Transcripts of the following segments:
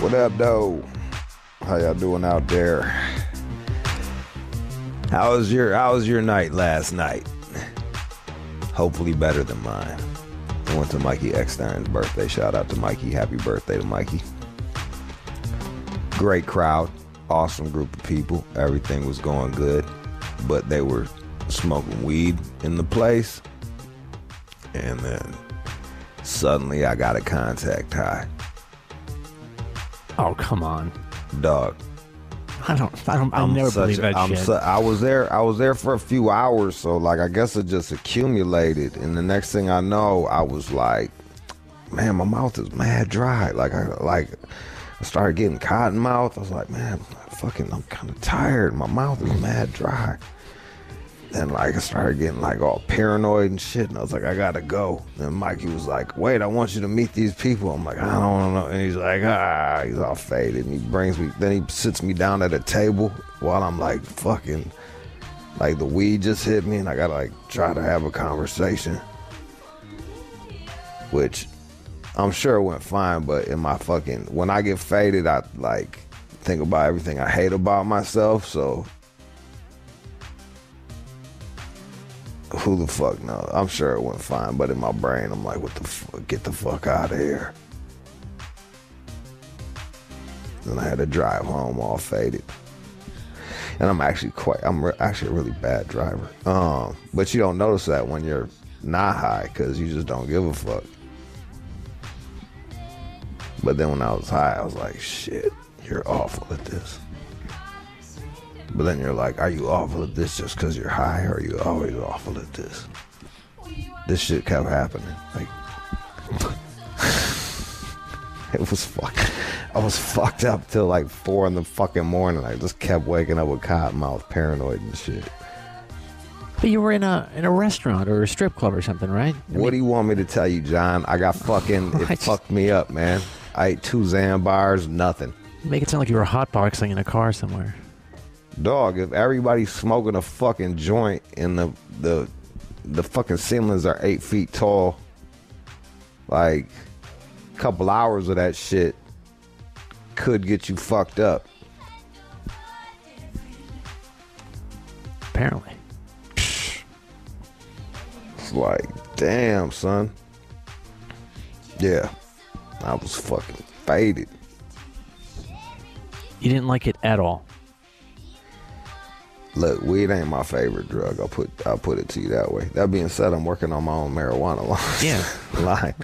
What up, though? How y'all doing out there? How was your night last night? Hopefully better than mine. I went to Mikey Eckstein's birthday. Shout out to Mikey. Happy birthday to Mikey. Great crowd. Awesome group of people. Everything was going good. But they were smoking weed in the place. And then suddenly I got a contact high. Oh, come on. Dog. I never believe that shit. I was there for a few hours, so like I guess it just accumulated, and the next thing I know, I was like, man, my mouth is mad dry. I started getting cotton mouth. I was like, man, I'm kind of tired. My mouth is mad dry. Then like I started getting like all paranoid and shit, and I was like, I gotta go. And Mikey was like, wait, I want you to meet these people. I'm like, I don't know. And he's like, he's all faded. And he sits me down at a table while I'm like fucking, like the weed just hit me, and I gotta like try to have a conversation. Which I'm sure it went fine, but when I get faded, I like think about everything I hate about myself, so who the fuck knows? I'm sure it went fine, but in my brain, I'm like, what the fuck? Get the fuck out of here. Then I had to drive home all faded. And I'm actually a really bad driver. But you don't notice that when you're not high, because you just don't give a fuck. But then when I was high, I was like, shit, you're awful at this. But then you're like, are you awful at this just because you're high, or are you always awful at this? This shit kept happening. Like, I was fucked up till like 4 in the fucking morning. I just kept waking up with cotton mouth, paranoid and shit. But you were in a restaurant or a strip club or something, right? What do you want me to tell you, John? I got fucked me up, man. I ate 2 Xan bars, nothing. Make it sound like you were hotboxing in a car somewhere. Dog, if everybody's smoking a fucking joint and the fucking ceilings are 8 feet tall, like a couple hours of that shit could get you fucked up. Apparently. It's like, damn, son. Yeah, I was fucking faded. You didn't like it at all? Look, weed ain't my favorite drug. I'll put it to you that way. That being said, I'm working on my own marijuana line.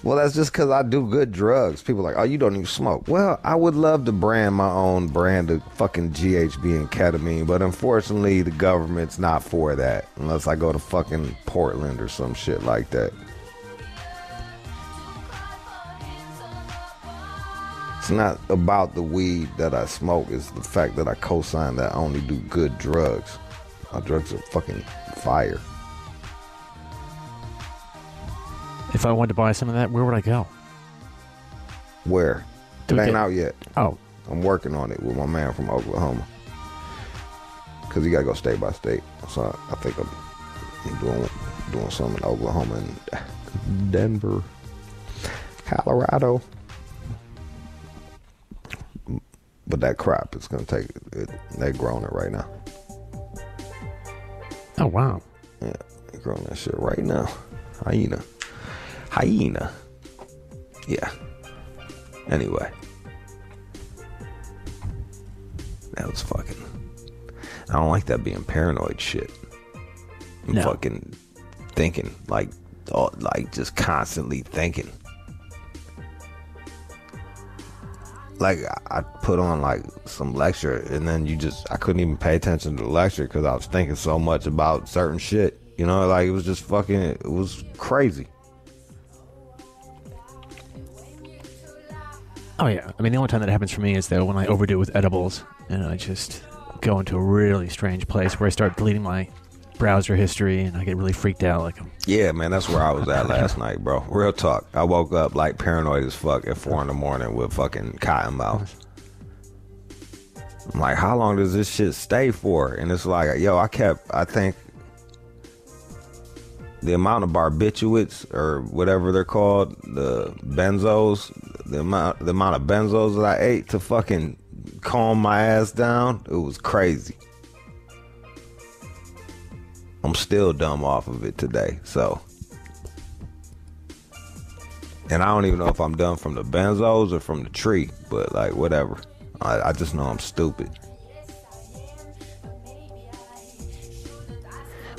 Well, that's just because I do good drugs. People are like, oh, you don't even smoke. Well, I would love to brand my own brand of fucking GHB and ketamine, but unfortunately, the government's not for that unless I go to fucking Portland or some shit like that. It's not about the weed that I smoke. It's the fact that I co-sign that I only do good drugs. My drugs are fucking fire. If I wanted to buy some of that, where would I go? Where? It ain't out yet. Oh. I'm working on it with my man from Oklahoma. Because you got to go state by state. So I think I'm doing something in Oklahoma and Denver, Colorado. But that crop is going to take it. They're growing it right now. Oh, wow. Yeah, they're growing that shit right now. Hyena. Yeah. Anyway. That was fucking... I don't like that being paranoid shit. I'm fucking thinking. Like just constantly thinking. Like, I put on, like, some lecture, and then I couldn't even pay attention to the lecture because I was thinking so much about certain shit. You know, like, it was just fucking, it was crazy. Oh, yeah. I mean, the only time that happens for me is, though, when I overdo it with edibles, and I just go into a really strange place where I start deleting my browser history, and I get really freaked out. Like, yeah, man, that's where I was at last night, bro. Real talk. I woke up like paranoid as fuck at 4 in the morning with fucking cotton mouth. I'm like, how long does this shit stay for? And it's like, yo, I think the amount of barbiturates or whatever they're called, the benzos, the amount of benzos that I ate to fucking calm my ass down, it was crazy. I'm still dumb off of it today, so. And I don't even know if I'm dumb from the benzos or from the tree, but like whatever. I just know I'm stupid.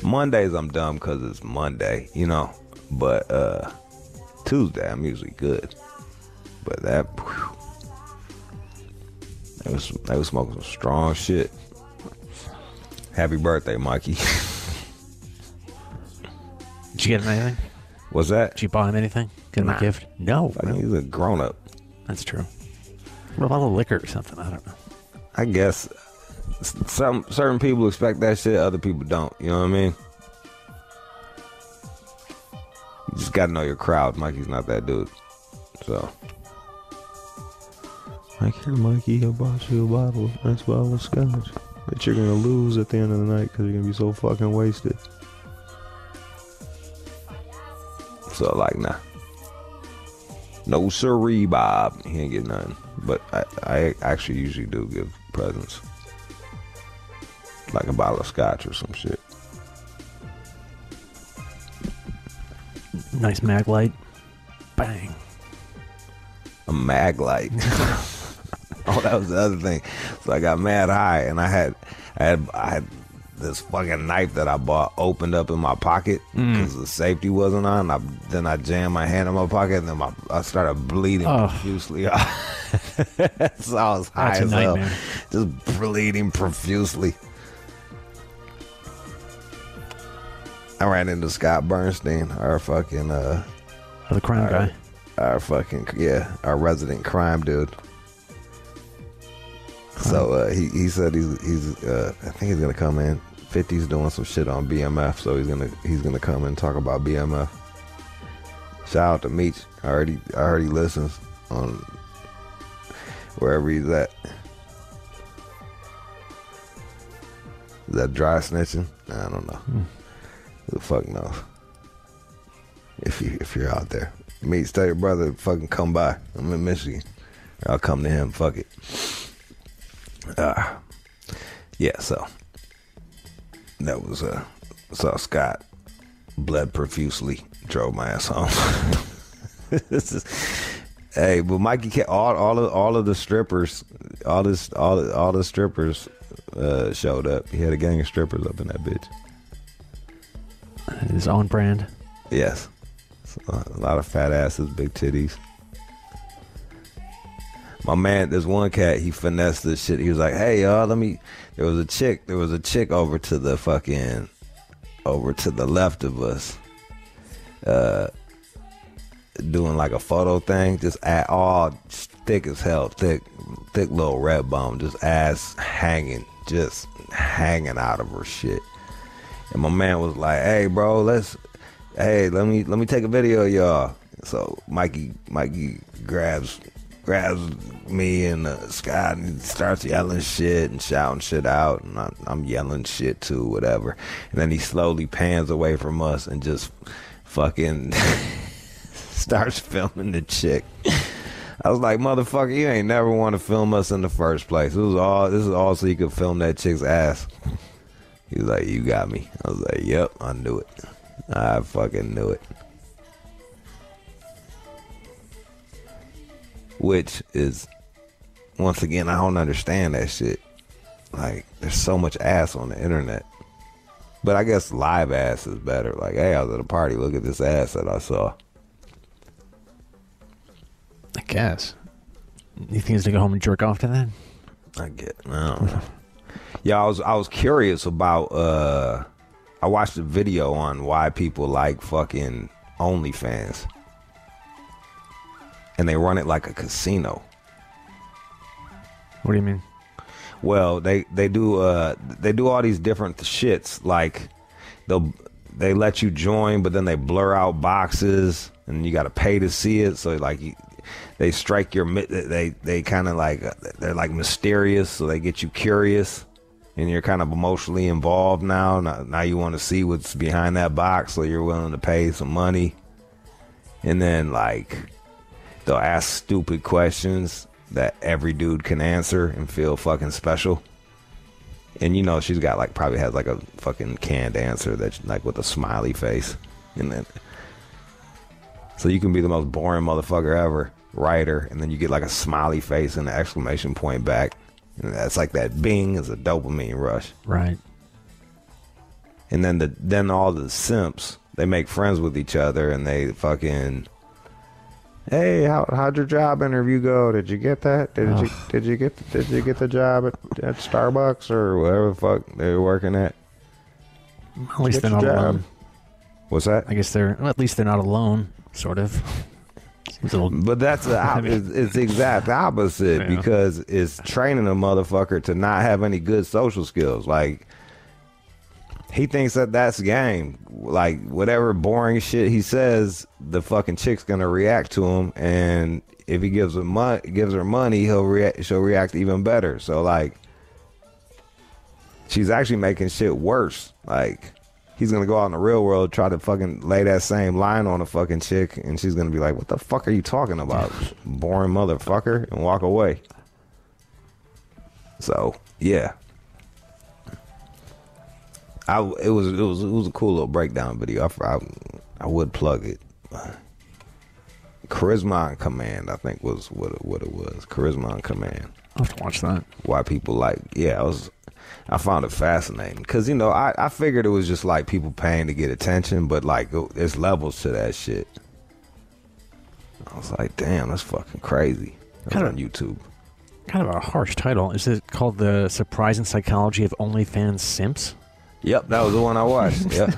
Mondays I'm dumb because it's Monday, you know. But Tuesday I'm usually good. But they was smoking some strong shit. Happy birthday, Mikey. Did you get him anything? What's that? Did you buy him anything? Get him a gift? No. I think he's a grown up. That's true. What about a liquor or something? I don't know. I guess certain people expect that shit, other people don't. You know what I mean? You just gotta know your crowd. Mikey's not that dude. So. Like, here, Mikey, I bought you a bottle. That's bottle of scotch that you're gonna lose at the end of the night because you're gonna be so fucking wasted. So, like, nah. No siree, Bob. He ain't get nothing. But I actually usually do give presents. Like a bottle of scotch or some shit. Nice mag light. Bang. A mag light. Oh, that was the other thing. So I got mad high, and I had this fucking knife that I bought opened up in my pocket because the safety wasn't on. Then I jammed my hand in my pocket, and then I started bleeding profusely. So I was high as hell, just bleeding profusely. I ran into Scott Bernstein, our fucking the crime guy. Our fucking our resident crime dude. So he said he's I think he's gonna come in. 50's doing some shit on BMF, so he's gonna come and talk about BMF. Shout out to Meech. I already listens on wherever he's at. Is that dry snitching? I don't know. Who the fuck knows? If you're out there, Meech, tell your brother to fucking come by. I'm in Michigan. I'll come to him. Fuck it. Yeah, so that was saw Scott bled profusely, drove my ass home. This is, hey, but Mikey, all of the strippers, all the strippers showed up. He had a gang of strippers up in that bitch. His own brand. Yes, so, a lot of fat asses, big titties. My man, there's one cat, he finessed this shit. He was like, hey, y'all, there was a chick over to the left of us, doing like a photo thing, just all thick as hell, thick little red bone, just ass hanging out of her shit. And my man was like, hey, bro, let me take a video of y'all. So Mikey grabs me and Scott, and he starts yelling shit and shouting shit out, and I'm yelling shit too, whatever. And then he slowly pans away from us and just fucking starts filming the chick. I was like, motherfucker, you ain't never want to film us in the first place. This is all so you could film that chick's ass. He was like, you got me. I was like, yep, I knew it. I fucking knew it. Which is, once again, I don't understand that shit. Like, there's so much ass on the internet. But I guess live ass is better. Like, hey, I was at a party, look at this ass that I saw. I guess. You think he's gonna go home and jerk off to that? I don't know. Yeah, I was curious about, I watched a video on why people like fucking OnlyFans. And they run it like a casino. What do you mean? Well, they do all these different shits. Like they let you join, but then they blur out boxes, and you got to pay to see it. So like they strike your they kind of like they're like mysterious, so they get you curious, and you're kind of emotionally involved now. Now you want to see what's behind that box, so you're willing to pay some money, and then like. they'll ask stupid questions that every dude can answer and feel fucking special. And you know, she's got like, probably has like a fucking canned answer that's like with a smiley face. And then, so you can be the most boring motherfucker ever, writer, and then you get like a smiley face and an exclamation point back. And that's like that bing is a dopamine rush. Right. And then all the simps, they make friends with each other and they fucking, hey, how'd your job interview go? Did you get that? Did you get the job at Starbucks or whatever the fuck they were working at? At least they're not alone. What's that? I guess at least they're not alone, sort of. But that's it's the exact opposite, because it's training a motherfucker to not have any good social skills. Like, he thinks that's game. Like, whatever boring shit he says, the fucking chick's gonna react to him, and if he gives her money, she'll react even better. So like, she's actually making shit worse. Like, he's gonna go out in the real world, try to fucking lay that same line on a fucking chick, and she's gonna be like, what the fuck are you talking about, boring motherfucker, and walk away. So yeah, it was a cool little breakdown video. I would plug it. Charisma on Command, I think was what it was. Charisma on Command. I'll have to watch that. Why people like, I found it fascinating because, you know, I figured it was just like people paying to get attention, but like there's levels to that shit. I was like, damn, that's fucking crazy. That's on YouTube. Kind of a harsh title. Is it called The Surprising Psychology of OnlyFans Simps? Yep, that was the one I watched. Yep.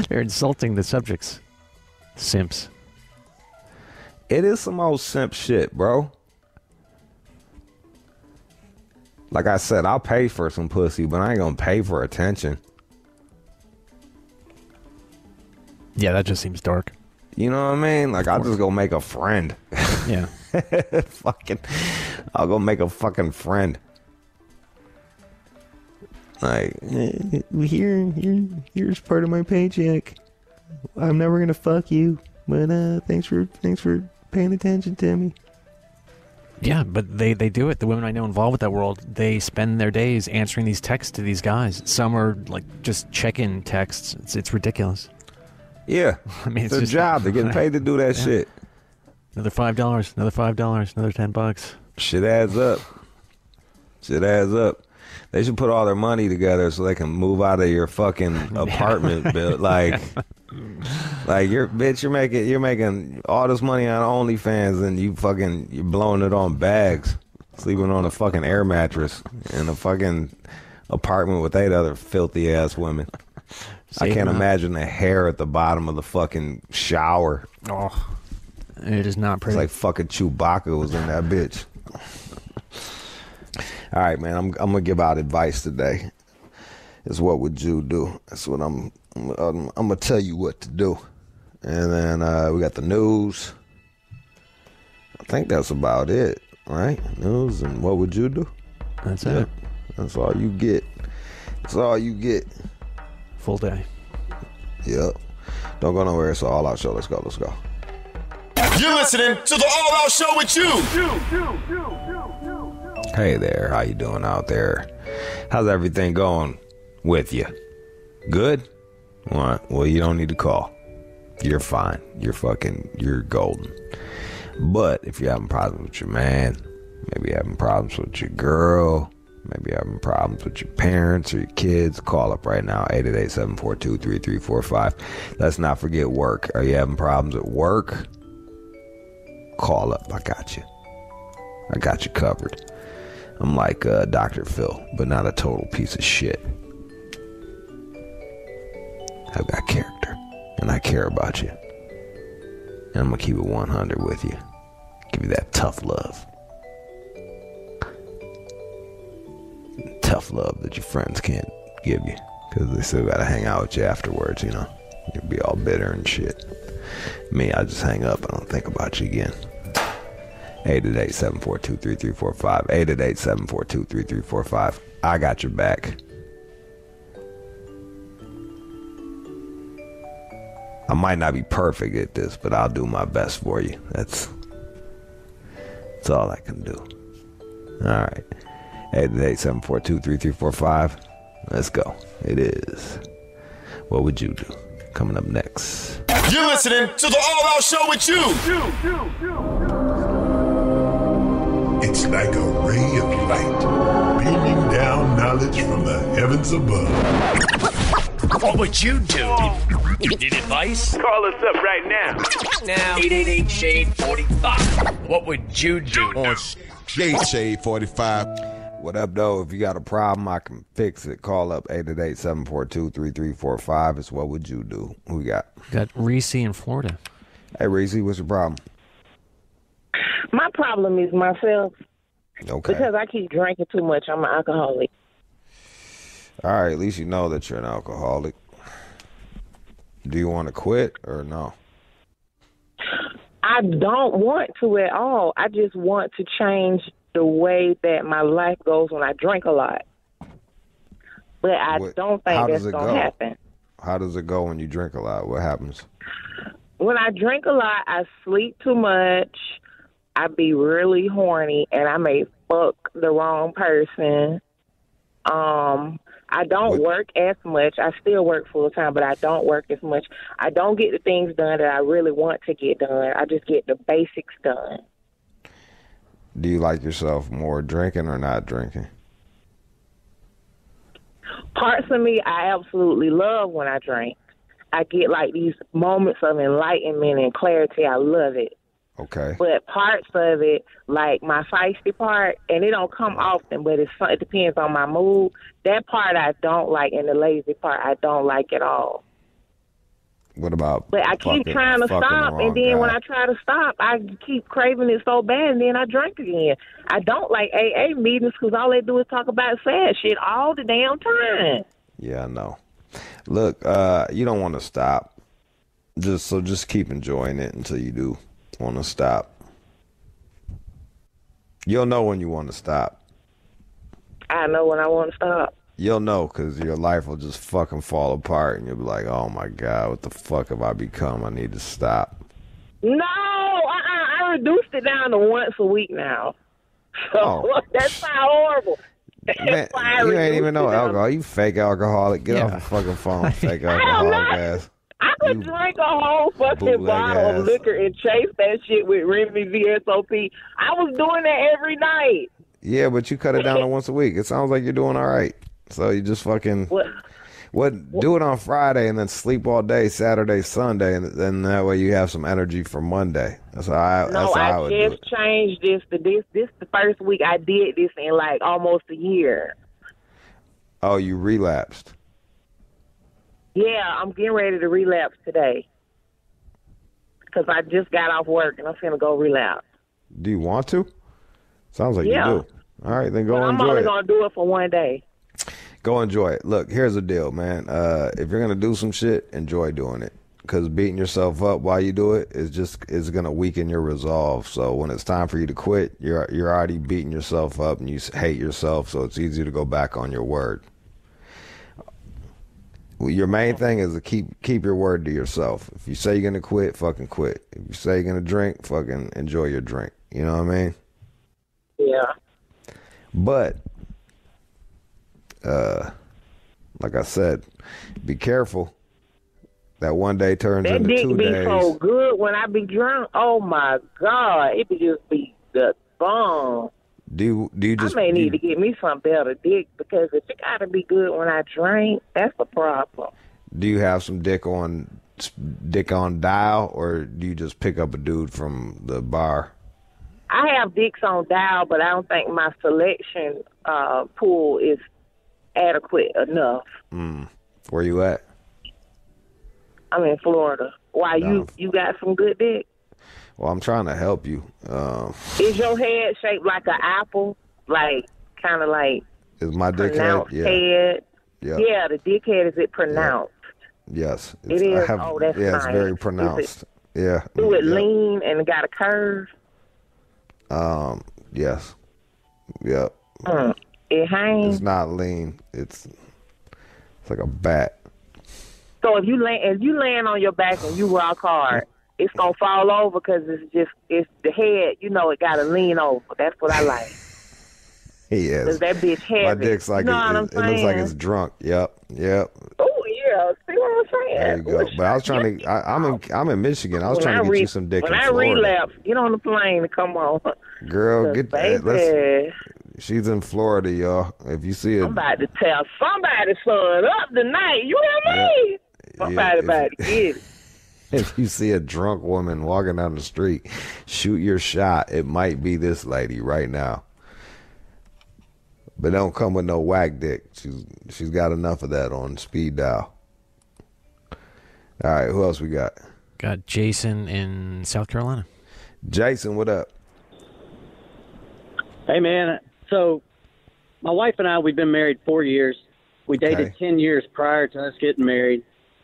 They're insulting the subjects. Simps. It is some old simp shit, bro. Like I said, I'll pay for some pussy, but I ain't gonna pay for attention. Yeah, that just seems dark. You know what I mean? Like, I'll just go make a friend. Yeah. I'll go make a fucking friend. Like, here's part of my paycheck. I'm never gonna fuck you, but thanks for paying attention to me. Yeah, but they do it. The women I know involved with that world, they spend their days answering these texts to these guys. Some are like just check-in texts. It's ridiculous. Yeah, I mean, it's a job. They're getting paid to do that shit. Another $5, another $5, another $10. Shit adds up. They should put all their money together so they can move out of your fucking apartment build. Like you're making all this money on OnlyFans, and you're blowing it on bags, sleeping on a fucking air mattress in a fucking apartment with 8 other filthy ass women. I can't imagine the hair at the bottom of the fucking shower. Oh, it is not pretty. It's like fucking Chewbacca was in that bitch. All right, man. I'm gonna give out advice today. It's what would you do? That's what I'm gonna tell you what to do. And then we got the news. I think that's about it, right? News and what would you do? That's it. That's all you get. That's all you get. Full day. Yep. Don't go nowhere. It's an all-out show. Let's go. You're listening to the All Out Show with you. Hey there, how you doing out there? How's everything going with you? Good? What? Well, you don't need to call. You're fine. You're golden. But if you're having problems with your man, maybe you're having problems with your girl, maybe you're having problems with your parents or your kids, call up right now, 888-742-3345. Let's not forget work. Are you having problems at work? Call up. I got you. I got you covered. I'm like Dr. Phil, but not a total piece of shit. I've got character, and I care about you. And I'm going to keep it 100 with you. Give you that tough love. Tough love that your friends can't give you, because they still got to hang out with you afterwards, you know. You'll be all bitter and shit. Me, I just hang up. I don't think about you again. 888-742-3345. 888-742-3345. I got your back. I might not be perfect at this, but I'll do my best for you. That's That's all I can do. All right. 888-742-3345. Let's go. It is What Would You Do? Coming up next. You're listening to the All Out Show with you. It's like a ray of light beaming down knowledge from the heavens above. What would you do? You need advice? Call us up right now. 888-SHADE-45. What would you do? On Shade 45. What up, though? If you got a problem, I can fix it. Call up 888-742-3345. It's What Would You Do? Who we got? Got Reese in Florida. Hey, Reese, what's your problem? My problem is myself. Okay. Because I keep drinking too much. I'm an alcoholic. All right, at least you know that you're an alcoholic. Do you want to quit or no? I don't want to at all. I just want to change the way that my life goes when I drink a lot. But I don't think that's going to happen. How does it go when you drink a lot? What happens? When I drink a lot, I sleep too much. I be really horny, and I may fuck the wrong person. I don't work as much. I still work full time, but I don't work as much. I don't get the things done that I really want to get done. I just get the basics done. Do you like yourself more drinking or not drinking? Parts of me I absolutely love when I drink. I get like these moments of enlightenment and clarity. I love it. Okay. But parts of it, like my feisty part, and it don't come often, but it depends on my mood. That part I don't like, and the lazy part I don't like at all. What about? But I keep trying to stop, and then when I try to stop, I keep craving it so bad, and then I drink again. I don't like AA meetings because all they do is talk about sad shit all the damn time. Yeah, I know. Look, you don't want to stop. Just keep enjoying it until you do want to stop. You'll know when you want to stop. I know when I want to stop. You'll know because your life will just fucking fall apart and you'll be like, oh my God, what the fuck have I become? I need to stop. No, I reduced it down to once a week now. So that's not horrible. Man, you ain't even know alcohol. You fake alcoholic. Get off the fucking phone, fake alcoholic ass. I could drink a whole fucking bottle of liquor and chase that shit with Remy VSOP. I was doing that every night. Yeah, but you cut it down to once a week. It sounds like you're doing all right. So you just fucking do it on Friday and then sleep all day Saturday, Sunday, and then that way you have some energy for Monday. That's how I would do it. Just changed this to this. This the first week I did this in like almost a year. Oh, you relapsed. Yeah, I'm getting ready to relapse today because I just got off work and I'm finna go relapse. Do you want to? Sounds like you do. All right, then go enjoy it. I'm only going to do it for one day. Go enjoy it. Look, here's the deal, man. If you're going to do some shit, enjoy doing it. Because beating yourself up while you do it is going to weaken your resolve. So when it's time for you to quit, you're already beating yourself up and you hate yourself, so it's easier to go back on your word. Your main thing is to keep your word to yourself. If you say you're going to quit, fucking quit. If you say you're going to drink, fucking enjoy your drink. You know what I mean? Yeah. But, like I said, be careful. That one day turns into 2 days. That dick be so good when I be drunk. Oh, my God. It would just be the bomb. Do you just? I may need to get me some better dick because if it gotta be good when I drink, that's a problem. Do you have some dick on dial, or do you just pick up a dude from the bar? I have dicks on dial, but I don't think my selection pool is adequate enough. Where you at? I'm in Florida. Why you got some good dick? Well, I'm trying to help you. Is your head shaped like an apple? Like, kind of like... Is my dick head? Yeah. Head? Yeah. Yeah, the dick head, is it pronounced? Yeah. Yes. It is? That's nice. Yeah, it's very pronounced. Yeah. Do it lean and got a curve? Yes. Yep. It hangs? It's not lean. It's like a bat. So if you land on your back and you rock hard, it's gonna fall over because it's the head. You know, it gotta lean over. That's what I like. Yes. Cause that bitch heavy. My dick's like you know it looks like it's drunk. Yep. Oh yeah, see what I'm saying? There you go. But I was trying to. I'm in Michigan. I was trying to get you some dick in Florida. When I relapse, get on the plane and come on. Girl, get baby. that. She's in Florida, y'all. If you see it, I'm about to tell somebody's son up tonight. You hear me? Somebody about to get it. If you see a drunk woman walking down the street, shoot your shot. It might be this lady right now. But don't come with no whack dick. She's got enough of that on speed dial. All right, who else we got? Got Jason in South Carolina. Jason, what up? Hey, man. So my wife and I, we've been married 4 years. We dated 10 years prior to us getting married.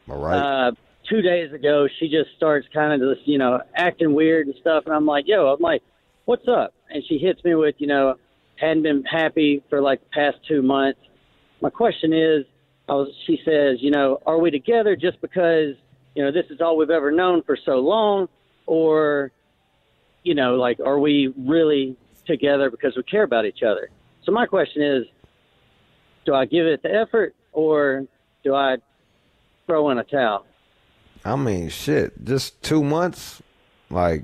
All right. 2 days ago, she just starts kind of just, acting weird and stuff. And I'm like, what's up? And she hits me with, hadn't been happy for like the past 2 months. My question is, she says, are we together just because, this is all we've ever known for so long? Or, are we really together because we care about each other? So my question is, do I give it the effort or do I throw in a towel? I mean, shit, just 2 months, like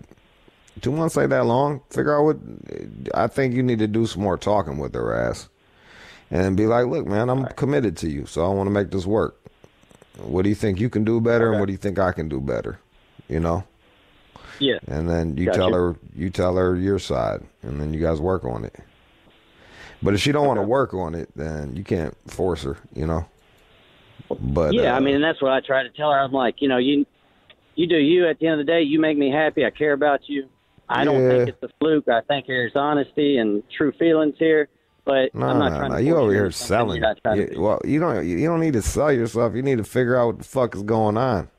2 months ain't that long. Figure out I think you need to do some more talking with her ass and be like, look, man, I'm committed to you, so I want to make this work. What do you think you can do better and what do you think I can do better? Yeah. And then you tell her your side, and then you guys work on it. But if she don't want to work on it, then you can't force her, But yeah, and that's what I try to tell her. I'm like, you do you. At the end of the day, you make me happy. I care about you. I don't think it's a fluke. I think there's honesty and true feelings here. But I'm not trying to. You over here selling. Well, you don't need to sell yourself. You need to figure out what the fuck is going on.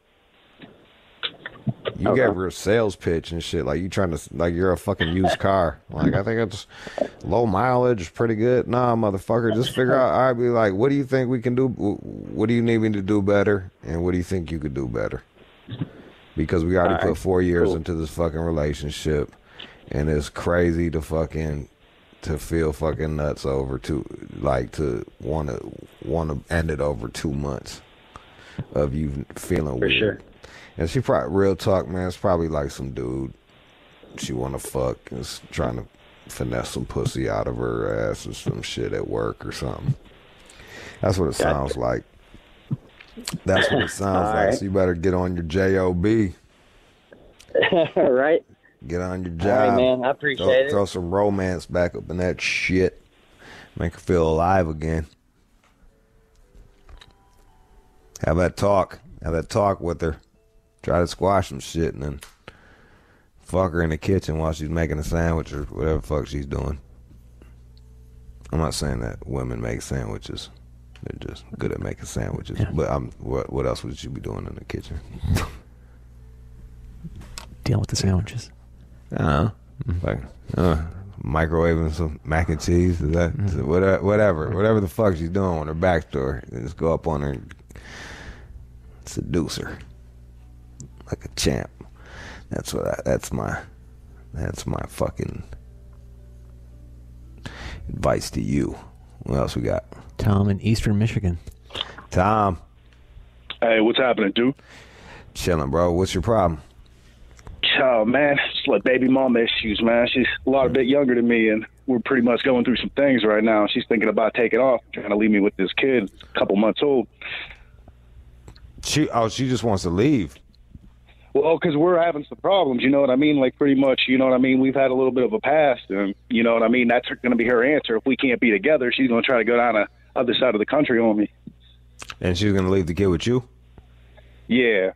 You gave her a sales pitch and shit, like you're a fucking used car. Like, I think it's low mileage, pretty good. Nah, motherfucker, just figure out. I'd be like, what do you think we can do? What do you need me to do better? And what do you think you could do better? Because we already put 4 years into this fucking relationship, and it's crazy to feel fucking nuts over to want to end it over 2 months of you feeling weird. For sure. And she probably, real talk, man, it's probably like some dude she want to fuck and is trying to finesse some pussy out of her ass or some shit at work or something. That's what it sounds like. That's what it sounds like. So you better get on your job. All right. Get on your job. All right, man. I appreciate it. Throw some romance back up in that shit. Make her feel alive again. Have that talk. Have that talk with her. Try to squash some shit and then fuck her in the kitchen while she's making a sandwich or whatever the fuck she's doing. I'm not saying that women make sandwiches. They're just good at making sandwiches. Yeah. But what else would you be doing in the kitchen? Dealing with the sandwiches. Like microwaving some mac and cheese. Is that whatever the fuck she's doing on her backstory? Just go up on her and seduce her like a champ. That's my fucking advice to you. What else we got? Tom in Eastern Michigan. Tom. Hey, what's happening, dude? Chilling, bro. What's your problem? Oh, man, it's like baby mama issues, man. She's a bit younger than me, and we're pretty much going through some things right now. She's thinking about taking off, trying to leave me with this kid, a couple months old. She just wants to leave. Well, because we're having some problems, you know what I mean? Like, pretty much, you know what I mean? We've had a little bit of a past, and you know what I mean? That's going to be her answer. If we can't be together, she's going to try to go down the other side of the country on me. And she's going to leave the kid with you? Yeah,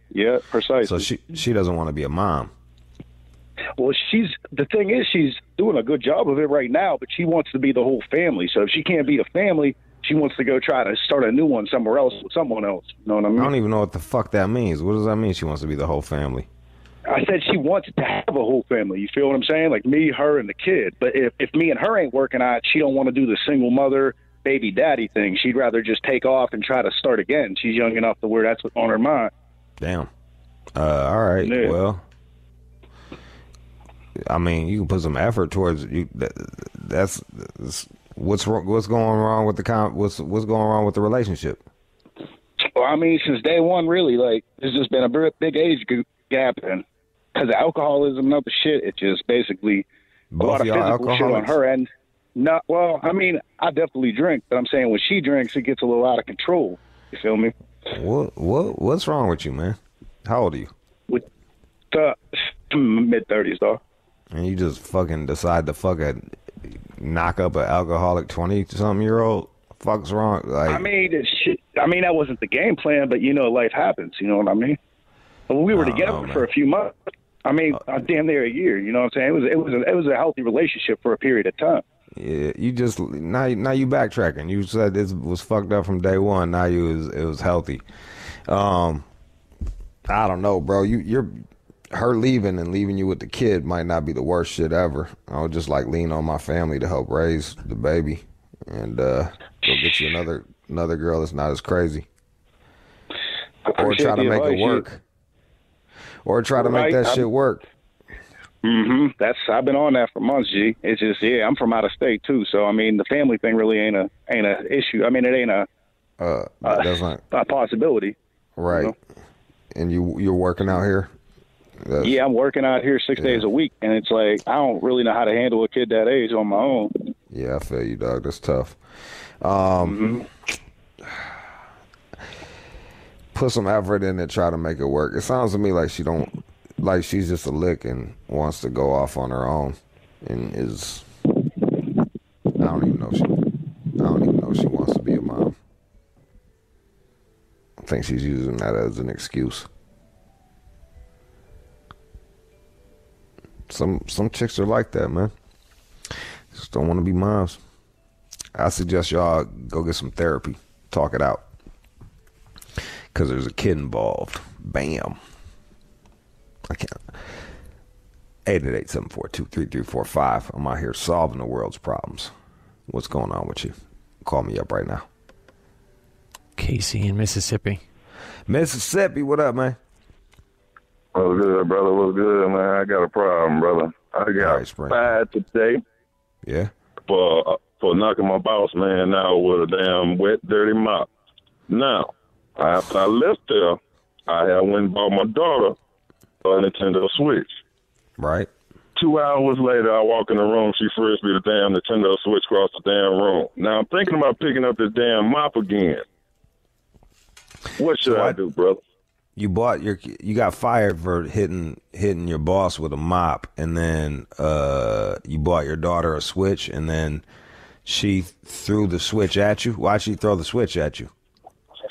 precisely. So she doesn't want to be a mom. Well, the thing is, she's doing a good job of it right now, but she wants to be the whole family. So if she can't be a family, she wants to go try to start a new one somewhere else with someone else. You know what I mean? I don't even know what the fuck that means. What does that mean, she wants to be the whole family? I said she wants to have a whole family. You feel what I'm saying? Like me, her, and the kid. But if me and her ain't working out, she don't want to do the single mother, baby daddy thing. She'd rather just take off and try to start again. She's young enough to where that's what's on her mind. Damn. All right. Yeah. Well, I mean, you can put some effort towards you. That's what's going wrong with what's going wrong with the relationship. Well, I mean, since day one, really, like, there's just been a big age gap, and because of alcoholism and other shit, it just basically a lot of physical shit on her end. Not well. I mean, I definitely drink, but I'm saying when she drinks, it gets a little out of control. You feel me? What's wrong with you, man? How old are you? With mid-30s, dog. And you just fucking decide to knock up an alcoholic 20-something-year-old? Fuck's wrong? Like, I mean, that wasn't the game plan, but life happens. You know what I mean? When we were together for a few months, I mean, damn near a year. You know what I'm saying? It was a healthy relationship for a period of time. Yeah, you just now you backtracking. You said it was fucked up from day one. Now it was healthy. I don't know, bro. You're her leaving and leaving you with the kid might not be the worst shit ever. I would just lean on my family to help raise the baby and go get you another girl that's not as crazy. Or try to make it work. Or try to make that shit work. Mm-hmm. I've been on that for months, G. It's just, I'm from out of state too, so I mean, the family thing really ain't a issue. I mean, it ain't a possibility. Right. You know? And you're working out here? Yeah, I'm working out here 6 days a week, and it's like I don't really know how to handle a kid that age on my own. Yeah, I feel you, dog. That's tough. Put some effort in and try to make it work. It sounds to me like she's just a lick and wants to go off on her own, and I don't even know if she wants to be a mom. I think she's using that as an excuse. Some chicks are like that, man. Just don't want to be moms. I suggest y'all go get some therapy. Talk it out. Because there's a kid involved. Bam. I can't. 888-742-3345. I'm out here solving the world's problems. What's going on with you? Call me up right now. Casey in Mississippi. Mississippi, what up, man? What's good, brother? What's good, man? I got a problem, brother. I got fired today. Yeah. For knocking my boss man out with a damn wet, dirty mop. Now, after I left there, I went and bought my daughter a Nintendo Switch. Right. 2 hours later, I walk in the room. She frisbee the damn Nintendo Switch across the damn room. Now, I'm thinking about picking up this damn mop again. What should I do, brother? You got fired for hitting your boss with a mop, and then you bought your daughter a Switch, and then she threw the Switch at you. Why'd she throw the Switch at you?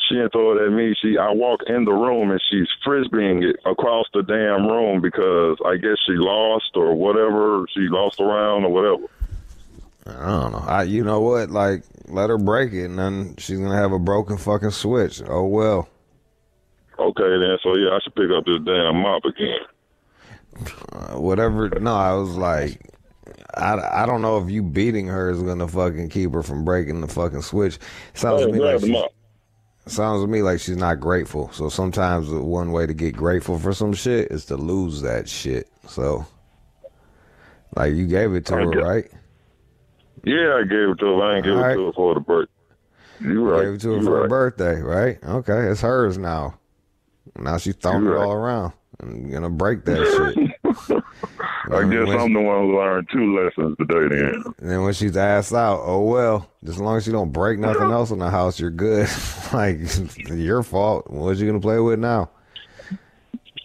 She didn't throw it at me. I walk in the room and she's frisbeeing it across the damn room because I guess she lost or whatever. She lost around or whatever. I don't know. You know what? Let her break it, and then she's gonna have a broken fucking Switch. Oh well. Okay, then. So yeah, I should pick up this damn mop again. Whatever. No, I was like, I don't know if you beating her is gonna fucking keep her from breaking the fucking Switch. Sounds to me like she's not grateful. So sometimes one way to get grateful for some shit is to lose that shit. So, you gave it to her, right? Yeah, I gave it to her. I ain't give it to her for the birthday. You right. Gave it to her for her birthday, right? Okay, it's hers now. Now she's throwing it all around and gonna break that shit. I guess I'm the one who learned 2 lessons today then. And then when she's ass out, oh well. Just as long as you don't break nothing else in the house, you're good. It's your fault. What you gonna play with now?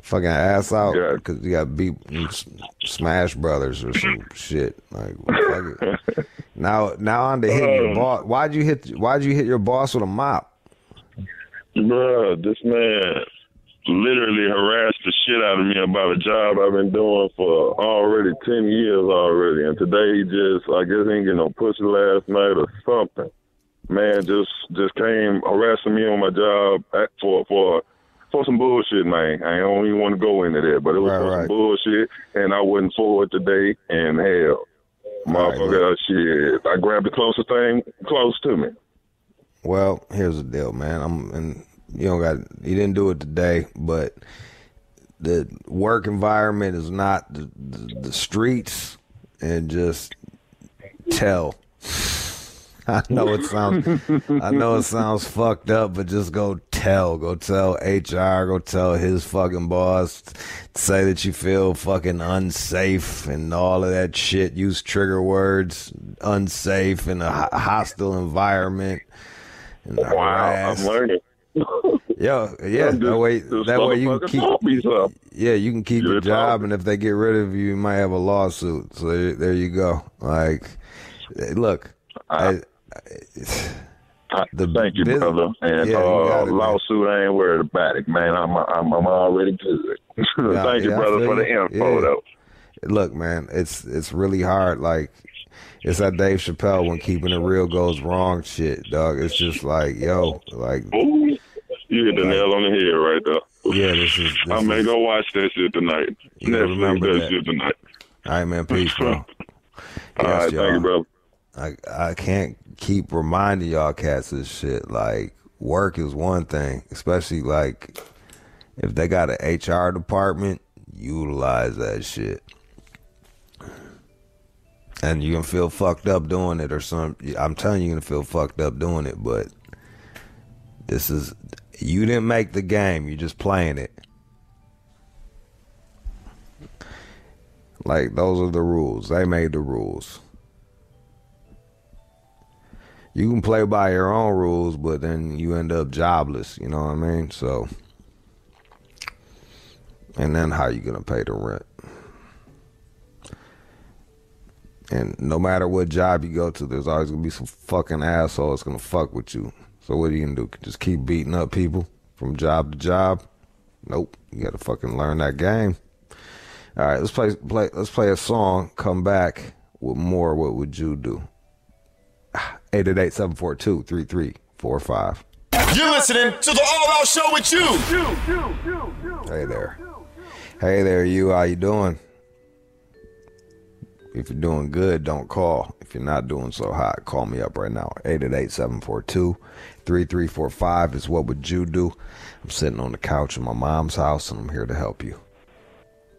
Fucking ass out because you got beat Smash Brothers or some shit. Fuck it. Now on to hitting your boss. Why'd you hit your boss with a mop? Bruh, this man literally harassed the shit out of me about a job I've been doing for already 10 years already. And today he I guess he ain't getting no pussy last night or something. Man just came harassing me on my job for some bullshit, man. I don't even want to go into that, but it was some bullshit, and I wasn't for it today, and hell, motherfucker, shit. I grabbed the closest thing close to me. Well, here's the deal, man. You didn't do it today, but the work environment is not the streets, and just tell. I know it sounds fucked up, but just go tell HR, go tell his fucking boss, say that you feel fucking unsafe and all of that shit. Use trigger words, unsafe in a hostile environment. And wow, I'm learning. Yeah. That way you can keep. Yeah, you can keep your job, and if they get rid of you might have a lawsuit. So there you go. Like, look, thank you, brother. And lawsuit, I ain't worried about it, man. I'm already good. Thank you, brother, for the info, though. Look, man, it's really hard. Like, it's that Dave Chappelle when keeping it real goes wrong shit, dog. It's just like, yo, like. Ooh, you hit the nail on the head right there. Yeah, this is. I may go watch that shit tonight. Remember that shit tonight. All right, man. Peace, bro. All right, thank you, brother. I can't keep reminding y'all cats this shit. Like, work is one thing, especially like if they got an HR department, utilize that shit. And you can feel fucked up doing it or something. I'm telling you, you're gonna feel fucked up doing it, but you didn't make the game, you just playing it. Like, those are the rules. They made the rules. You can play by your own rules, but then you end up jobless, you know what I mean? So, and then how you gonna pay the rent? And no matter what job you go to, there's always gonna be some fucking asshole that's gonna fuck with you. So what are you gonna do? Just keep beating up people from job to job? Nope. You gotta fucking learn that game. All right, let's play a song. Come back with more. What would you do? 888-742-3345. You're listening to the All Out Show with you. Hey there. Hey there, you. How you doing? If you're doing good, don't call. If you're not doing so hot, call me up right now. 888-742-3345 is what would you do? I'm sitting on the couch in my mom's house, and I'm here to help you.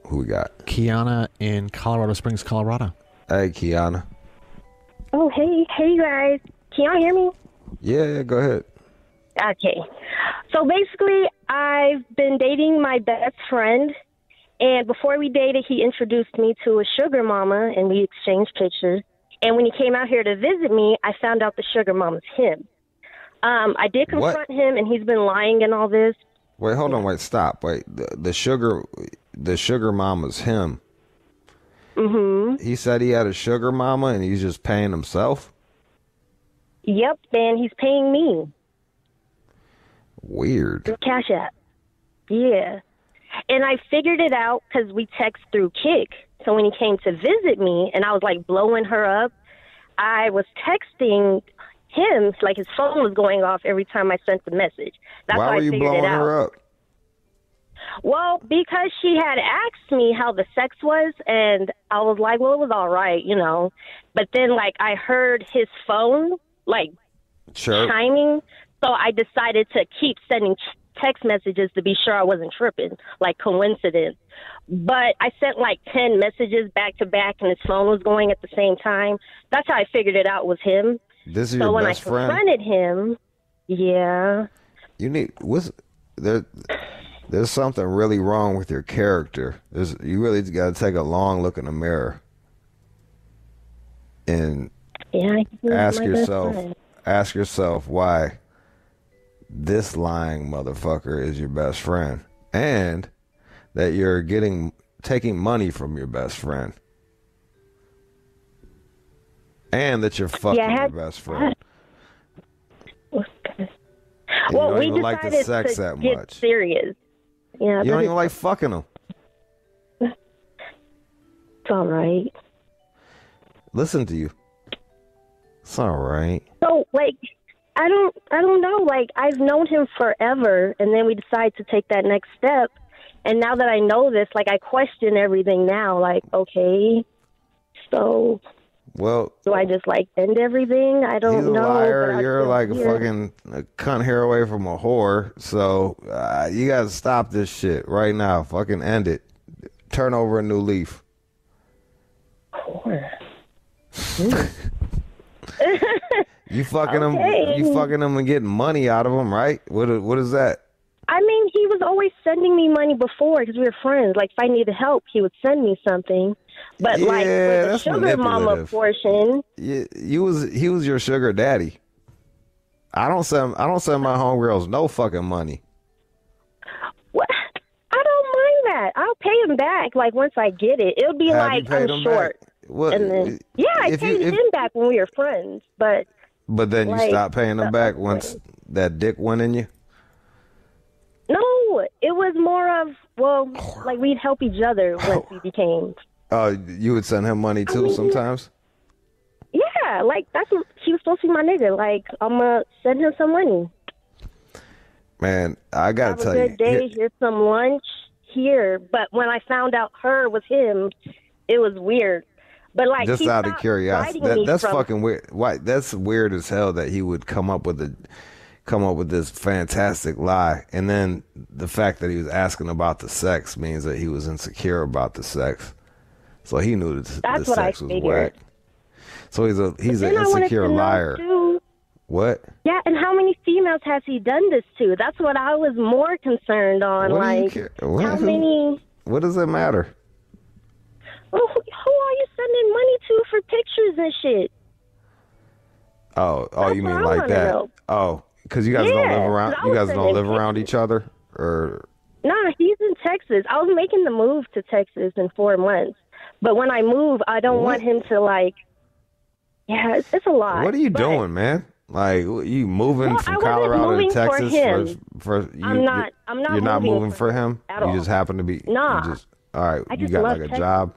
Who we got? Kiana in Colorado Springs, Colorado. Hey, Kiana. Oh, hey guys. Can y'all hear me? Yeah, go ahead. Okay. So basically, I've been dating my best friend, and before we dated, he introduced me to a sugar mama, and we exchanged pictures. And when he came out here to visit me, I found out the sugar mama's him. I did confront him, and he's been lying and all this. Wait, hold on, stop. The sugar mama's him. Mm-hmm. He said he had a sugar mama and he's just paying himself? Yep, and he's paying me. Weird. Through Cash App. Yeah. And I figured it out because we text through Kik. So when he came to visit me and I was like blowing her up, I was texting him, like his phone was going off every time I sent the message. That's Why how were I you figured blowing it out. her up? Well, because she had asked me how the sex was, and I was like, well, it was all right, you know. But then, like, I heard his phone, like, chiming, so I decided to keep sending text messages to be sure I wasn't tripping, like coincidence. But I sent, like, 10 messages back to back, and his phone was going at the same time. That's how I figured it out was him. This is your best friend? So when I confronted him, yeah. There's something really wrong with your character. You really got to take a long look in the mirror and ask yourself why this lying motherfucker is your best friend, and that you're taking money from your best friend, and that you're fucking your best friend. Well, we decided like the sex to that get much. serious. Yeah, you don't even like fucking them. It's all right. Listen to you. It's all right. So, like, I don't know. Like, I've known him forever, and then we decide to take that next step. And now that I know this, like, I question everything now. Like, okay, so Well, do I just like end everything? I don't he's a know. liar. but I You're feel like weird. a cunt hair away from a whore. So you gotta stop this shit right now. Fucking end it. Turn over a new leaf. Whore. You fucking Okay. him. You fucking him and getting money out of him, right? What is that? I mean, he was always sending me money before because we were friends. Like, if I needed help, he would send me something. But Yeah, like with the that's sugar mama manipulative. portion, He was your sugar daddy. I don't send my homegirls no fucking money. what? I don't mind that. I'll pay him back. Like once I get it, it'll be Have you like paid I'm him short. back? What? And then I paid him back when we were friends. But then you like, stopped paying him back once that dick went in you. no, it was more of like we'd help each other once we became. Oh, you would send him money too sometimes. Yeah, like that's what he was supposed to be my nigga. Like I'm gonna send him some money. Man, I gotta Have a tell good you. day. Here's some lunch here. But when I found out her was him, it was weird. But like, Just he out of stopped curiosity, writing me that's from- fucking weird. Why? That's weird as hell that he would come up with this fantastic lie, and then the fact that he was asking about the sex means that he was insecure about the sex. So he knew that That's the what I sex was figured. whack. So he's an Then I wanted insecure to know, liar. too, What? yeah, and how many females has he done this to? That's what I was more concerned on. What do you like, care? how What? many? What does it matter? Well, who are you sending money to for pictures and shit? Oh, That's you what mean I like wanna that? know. Oh, because you guys don't Yeah, live around. 'cause I You was guys don't sending live around each other, or Nah, he's in Texas. I was making the move to Texas in 4 months. But when I move, I don't want him to, like, yeah, it's a lot. what are you But doing, man? Like you moving Well, I from wasn't Colorado moving to for Texas him. for you? I'm not You're not moving moving for for him. at You all. just happen to be. Nah. You just, all right. I You just got love like a Texas. job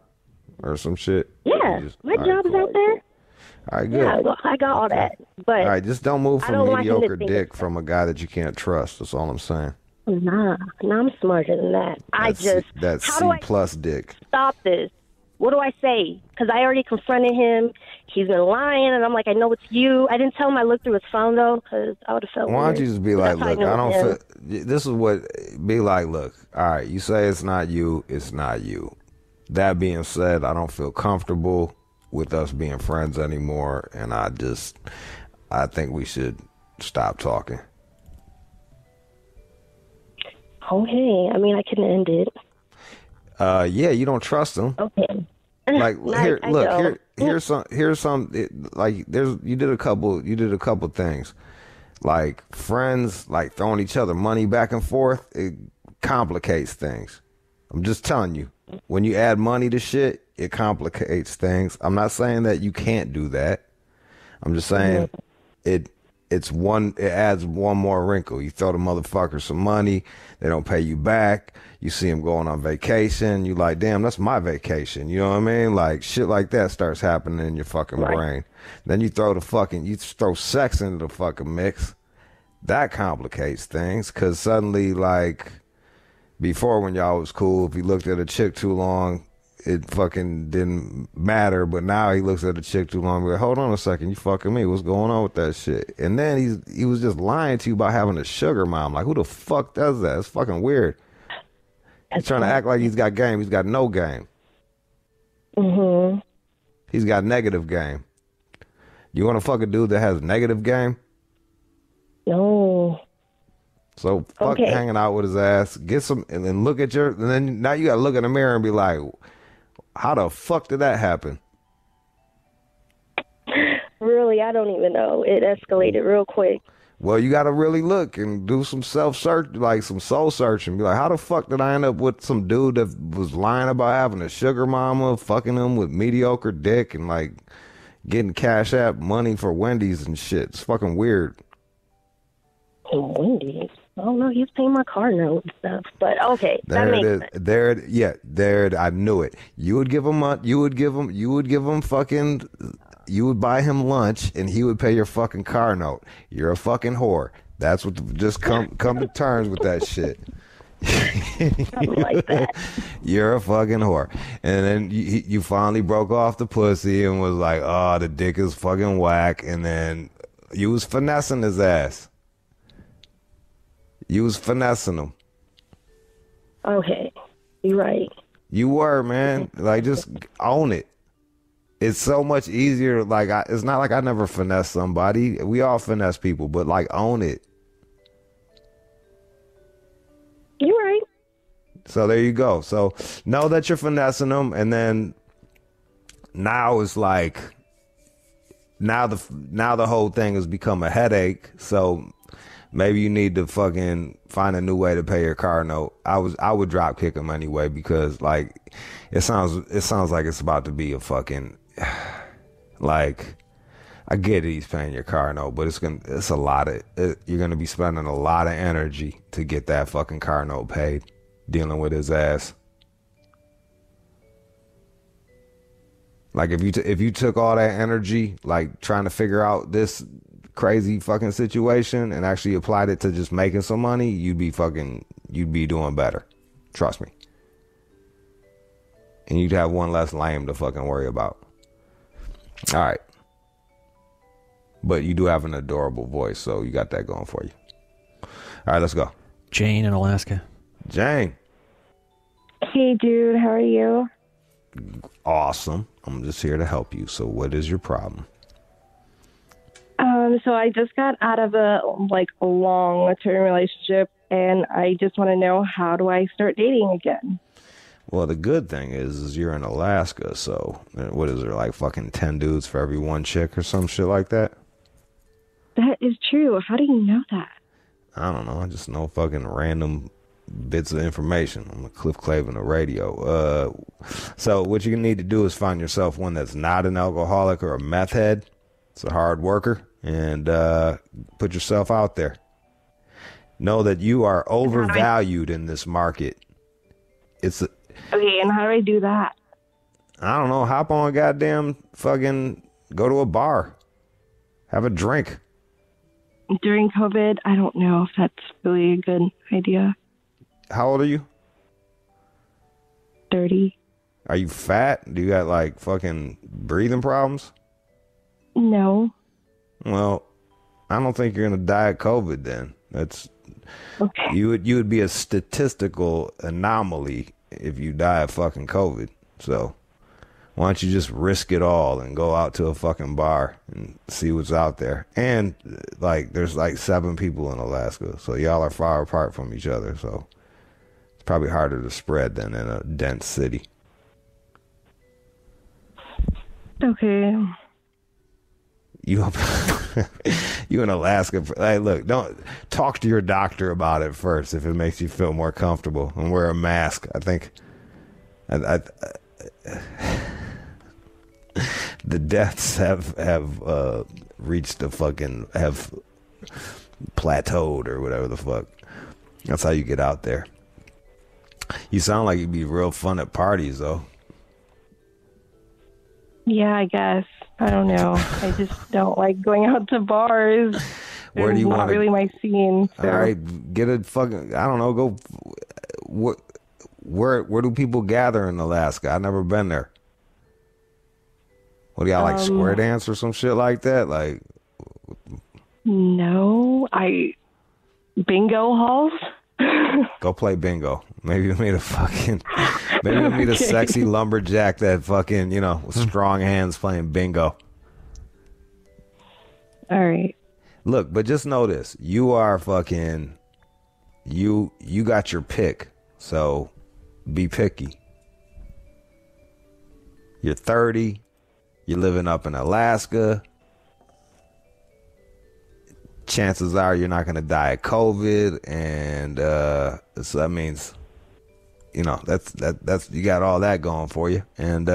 or some shit. Yeah, All my right, job's cool. out there. All right, good. Yeah, well, I got all that. But All right, just don't move I from don't want him to mediocre think dick from a guy that you can't trust. That's all I'm saying. nah, I'm smarter than that. That's how C do I plus dick. stop this? What do I say? Because I already confronted him. He's been lying, and I'm like, I know it's you. I didn't tell him I looked through his phone, though, because I would have felt Why don't weird. you just be But like, that's how look, know I don't it's him. feel. This is what be like. Look, all right. You say it's not you. It's not you. That being said, I don't feel comfortable with us being friends anymore, and I think we should stop talking. Okay, I mean, I can end it. Yeah, you don't trust him. Okay. Like here, I look, don't. here's some like you did a couple things. Like friends, like throwing each other money back and forth, it complicates things. I'm just telling you, when you add money to shit, it complicates things. I'm not saying that you can't do that. I'm just saying it adds one more wrinkle. You throw the motherfucker some money, they don't pay you back. You see them going on vacation, you like, damn, that's my vacation. You know what I mean? Like shit like that starts happening in your fucking brain. Then you throw sex into the fucking mix. That complicates things, because suddenly, like, before when y'all was cool, if you looked at a chick too long, it fucking didn't matter. But now he looks at a chick too long, like, hold on a second, you fucking me, what's going on with that shit? And then he was just lying to you about having a sugar mom. Like, who the fuck does that? It's fucking weird. He's trying to act like he's got game. He's got no game. Mm-hmm. He's got negative game. You want to fuck a dude that has negative game? No. So fuck hanging out with his ass. Get some, and then look at and then now you gotta look in the mirror and be like, how the fuck did that happen? Really, I don't even know. It escalated real quick. Well, you gotta really look and do some self-search, like some soul searching. Be like, how the fuck did I end up with some dude that was lying about having a sugar mama, fucking him with mediocre dick, and like getting Cash App money for Wendy's and shit? It's fucking weird. Wendy's? I don't know. He's paying my car note and stuff. But okay, There that it makes is. sense. There. I knew it. You would give him fucking. You would buy him lunch, and he would pay your fucking car note. You're a fucking whore. That's what. Just come to terms with that shit. Something like that. You're a fucking whore. And then you finally broke off the pussy and was like, oh, the dick is fucking whack. And then you was finessing his ass. You was finessing him. Okay, you're right. You were, man. Like, just own it. It's so much easier. Like, it's not like I never finesse somebody. We all finesse people, but like, own it. You're right. So there you go. So know that you're finessing them, and then now it's like now the whole thing has become a headache. So maybe you need to fucking find a new way to pay your car note. I would drop kick him anyway, because like it sounds like it's about to be a fucking like, I get it, he's paying your car note, but it's a lot of you're gonna be spending a lot of energy to get that fucking car note paid, dealing with his ass. Like if you took all that energy, like trying to figure out this crazy fucking situation, and actually applied it to just making some money, you'd be doing better. Trust me. And you'd have one less lame to fucking worry about. All right. But you do have an adorable voice, so you got that going for you. All right, let's go. Jane in Alaska. Jane. Hey, dude, how are you? Awesome. I'm just here to help you. So what is your problem? So I just got out of a long-term relationship, and I just want to know, how do I start dating again? Well, the good thing is you're in Alaska, so what is there, like fucking 10 dudes for every one chick or some shit like that? That is true. How do you know that? I don't know. I just know fucking random bits of information. I'm a Cliff Clavin of radio. So what you need to do is find yourself one that's not an alcoholic or a meth head. It's a hard worker, and put yourself out there. Know that you are overvalued in this market. Okay, and how do I do that? I don't know. Hop on goddamn fucking go to a bar. Have a drink. During COVID, I don't know if that's really a good idea. How old are you? 30. Are you fat? Do you got like fucking breathing problems? No. Well, I don't think you're gonna die of COVID then. That's okay. You would be a statistical anomaly if you die of fucking COVID. So why don't you just risk it all and go out to a fucking bar and see what's out there? And like, there's like 7 people in Alaska, so y'all are far apart from each other. So it's probably harder to spread than in a dense city. Okay. You in Alaska? Hey, look, don't talk to your doctor about it first if it makes you feel more comfortable, and wear a mask. I think the deaths have reached the fucking, have plateaued or whatever the fuck. That's how you get out there. You sound like you'd be real fun at parties, though. Yeah, I guess. I don't know. I just don't like going out to bars. Where do you want? Not really my scene. So. All right, get a fucking, I don't know, go. Where do people gather in Alaska? I've never been there. What do y'all like, square dance or some shit like that? Like, no, bingo halls. Go play bingo. Maybe you'll meet a sexy lumberjack that fucking, with strong hands playing bingo. All right. Look, but just know this. You are fucking, you got your pick. So be picky. You're 30. You're living up in Alaska. Chances are you're not going to die of COVID, and so that means, that's you got all that going for you, and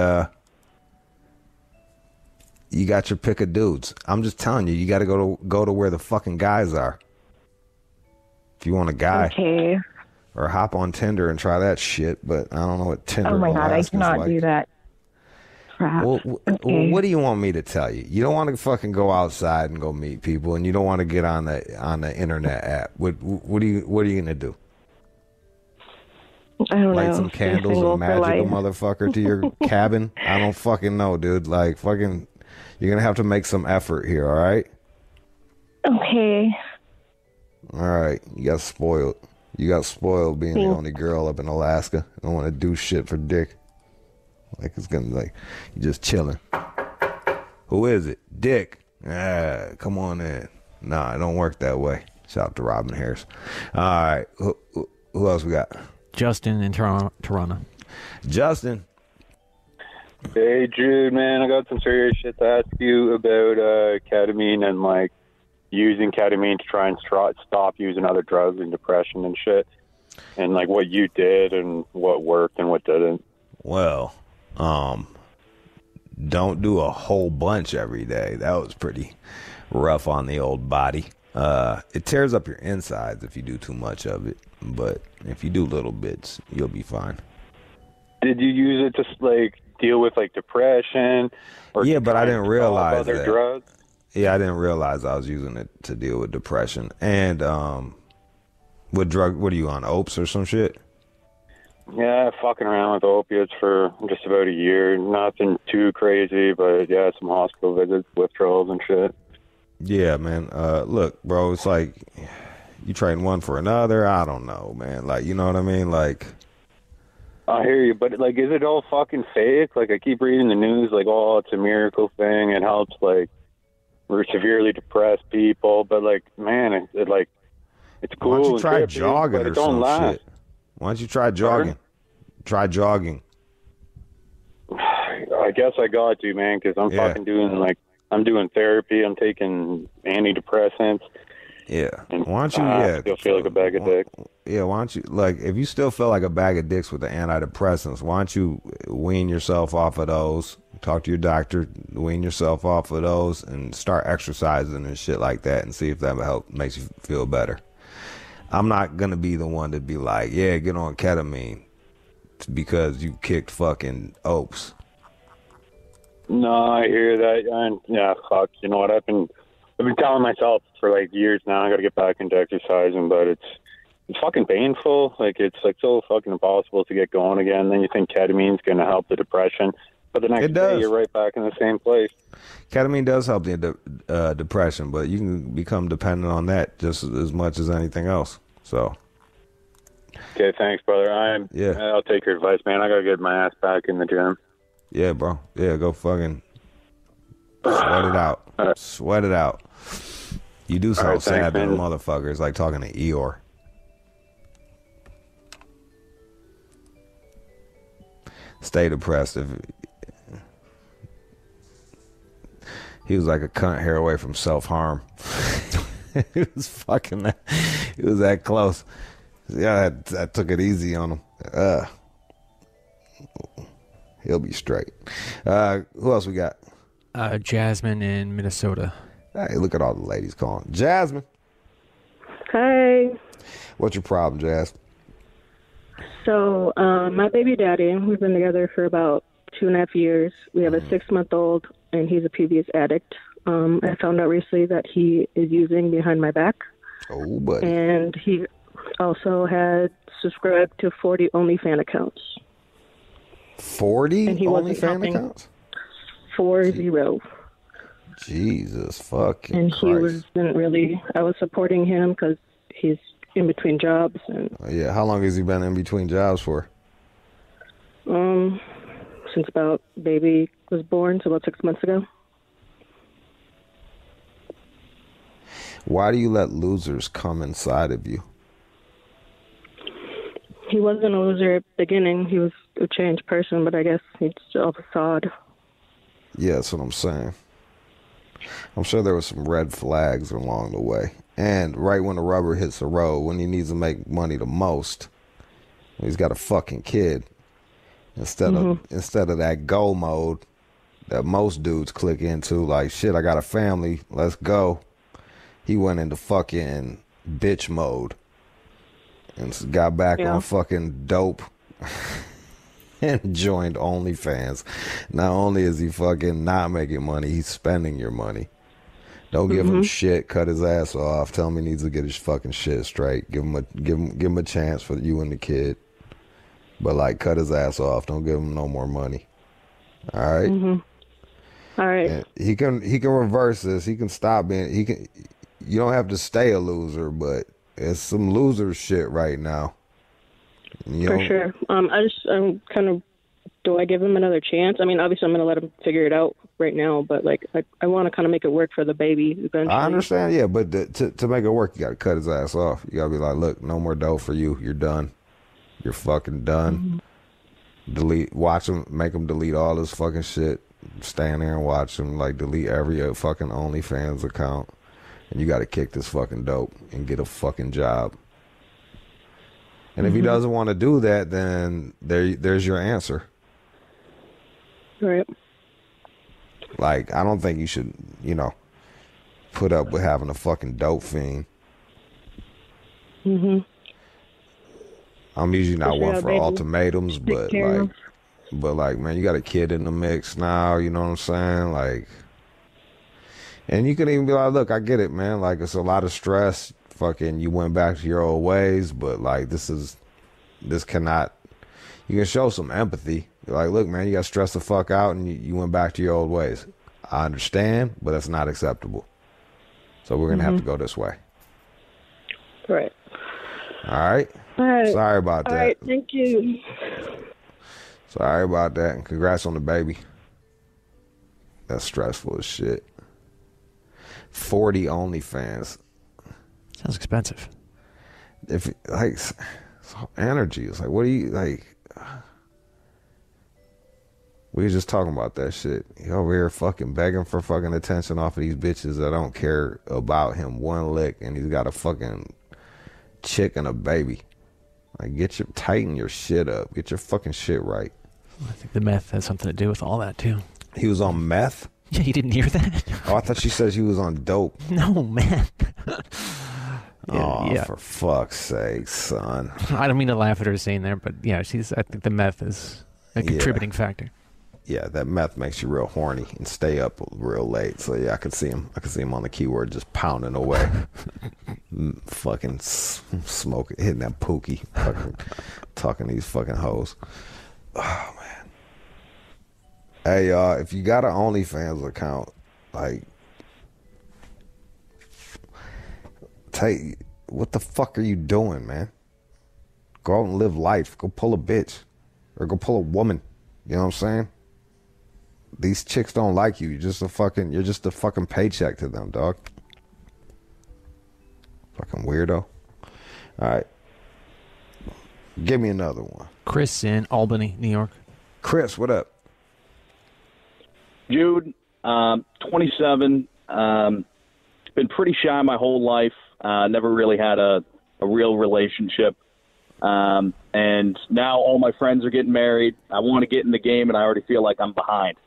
you got your pick of dudes. I'm just telling you, you got to go to where the fucking guys are. If you want a guy, okay, or hop on Tinder and try that shit. But I don't know what Tinder. Oh my god, I cannot do that. Crap. Well, okay. What do you want me to tell you? You don't want to fucking go outside and go meet people, and you don't want to get on the internet app. What are you gonna do? I don't Light know. some Stay candles single and for magic a life. motherfucker to your cabin. I don't fucking know, dude. Like, fucking, you're gonna have to make some effort here, all right? Okay. All right. You got spoiled. You got spoiled being the only girl up in Alaska. Don't want to do shit for dick. Like, it's gonna, like, you just chilling. Who is it? Dick. Ah, come on in. Nah, it don't work that way. Shout out to Robin Harris. All right. Who else we got? Justin in Toronto. Justin. Hey, Jude, man, I got some serious shit to ask you about ketamine and, like, using ketamine to try and stop using other drugs and depression and shit. And, like, what you did and what worked and what didn't. Well, don't do a whole bunch every day. That was pretty rough on the old body. It tears up your insides if you do too much of it. But if you do little bits, you'll be fine. Did you use it to, like, deal with, like, depression? Or yeah, but I didn't realize other that. drugs? Yeah, I didn't realize I was using it to deal with depression. And what are you on, opiates or some shit? Yeah, fucking around with opiates for just about a year. Nothing too crazy, but yeah, some hospital visits, withdrawals and shit. Yeah, man. Look, bro, it's like you trade one for another. I don't know, man. Like, you know what I mean? Like, I hear you, but, like, is it all fucking fake? Like, I keep reading the news, like, oh, it's a miracle thing. It helps, like, we're severely depressed people, but, like, man, it's cool. why don't you and try trippy, jogging but or it don't some last. shit? Why don't you try jogging? Try jogging. I guess I got to, man, because I'm fucking doing, like, I'm doing therapy. I'm taking antidepressants. Yeah. Why don't you, I still feel like a bag of dicks. Yeah, why don't you, like, if you still feel like a bag of dicks with the antidepressants, why don't you wean yourself off of those? Talk to your doctor, wean yourself off of those, and start exercising and shit like that, and see if that makes you feel better. I'm not gonna be the one to be like, yeah, get on ketamine because you kicked fucking opiates. No, I hear that, and yeah, fuck. You know what? I've been telling myself for like years now. I got to get back into exercising, but it's fucking painful. Like, it's like so fucking impossible to get going again. Then you think ketamine's gonna help the depression, but the next day you're right back in the same place. Ketamine does help the depression, but you can become dependent on that just as much as anything else. So. Okay, thanks, brother. I'll take your advice, man. I gotta get my ass back in the gym. Yeah, bro. Yeah, go fucking sweat it out. Sweat it out. You do sound sad to a motherfucker. It's like talking to Eeyore. Stay depressed. If he was like a cunt hair away from self-harm. It was fucking that. It was that close. Yeah, I took it easy on him. He'll be straight. Who else we got? Jasmine in Minnesota. Hey, look at all the ladies calling. Jasmine. Hi. What's your problem, Jazz? So, my baby daddy, we've been together for about 2.5 years. We have a 6-month-old, and he's a previous addict. I found out recently that he is using behind my back. Oh, buddy. And he also had subscribed to 40 OnlyFans accounts. 40 OnlyFans accounts? 40. Jesus fucking And he wasn't really, I was supporting him because he's in between jobs. And yeah, how long has he been in between jobs for? Since about baby was born, so about 6 months ago. Why do you let losers come inside of you? He wasn't a loser at the beginning. He was a changed person, but I guess he's still a facade. Yeah, that's what I'm saying. I'm sure there were some red flags along the way. And right when the rubber hits the road, when he needs to make money the most, he's got a fucking kid. Instead of that go mode that most dudes click into, like, shit, I got a family, let's go. He went into fucking bitch mode and got back on fucking dope and joined OnlyFans. Not only is he fucking not making money, he's spending your money. Don't give him shit, cut his ass off, tell him he needs to get his fucking shit straight. Give him a chance for you and the kid. But like, cut his ass off. Don't give him no more money. All right. All right. And he can reverse this. He can stop being. He can. You don't have to stay a loser, but it's some loser shit right now. For sure. I'm kind of. Do I give him another chance? I mean, obviously, I'm going to let him figure it out right now, but like, I want to kind of make it work for the baby eventually. I understand, yeah, but to make it work, you got to cut his ass off. You got to be like, look, no more dough for you. You're done. You're fucking done. Delete. Watch him. Make him delete all his fucking shit. Stand there and watch him like delete every fucking OnlyFans account. And you got to kick this fucking dope and get a fucking job. And if he doesn't want to do that, then there's your answer. Right. Like, I don't think you should, put up with having a fucking dope fiend. I'm usually not one for ultimatums, but like, man, you got a kid in the mix now, you know what I'm saying? Like, and you can even be like, look, I get it, man. Like, it's a lot of stress. Fucking, you went back to your old ways, but like, you can show some empathy. You're like, look, man, you got stressed the fuck out and you went back to your old ways. I understand, but it's not acceptable. So we're going to have to go this way. Right. All right? All right. Sorry about that. All right, thank you. Sorry about that, and congrats on the baby. That's stressful as shit. 40 OnlyFans. Sounds expensive. If like, it's energy. It's like, what do you like? We were just talking about that shit. He over here fucking begging for fucking attention off of these bitches that don't care about him one lick, and he's got a fucking chick and a baby. Like, tighten your shit up. Get your fucking shit right. I think the meth has something to do with all that too. He was on meth? Yeah, you didn't hear that? Oh, I thought she said she was on dope. No, meth. For fuck's sake, son. I don't mean to laugh at her saying there, but yeah, I think the meth is a contributing factor. Yeah, that meth makes you real horny and stay up real late. So yeah, I could see him on the keyboard just pounding away, fucking smoking, hitting that pookie, fucking talking to these fucking hoes. Oh man. Hey y'all, if you got an OnlyFans account, like, what the fuck are you doing, man? Go out and live life. Go pull a bitch, or go pull a woman. You know what I'm saying? These chicks don't like you. You're just a fucking paycheck to them, dog. Fucking weirdo. All right. Give me another one. Chris in Albany, New York. Chris, what up? Jude, 27. Been pretty shy my whole life. Never really had a real relationship. And now all my friends are getting married. I want to get in the game, and I already feel like I'm behind.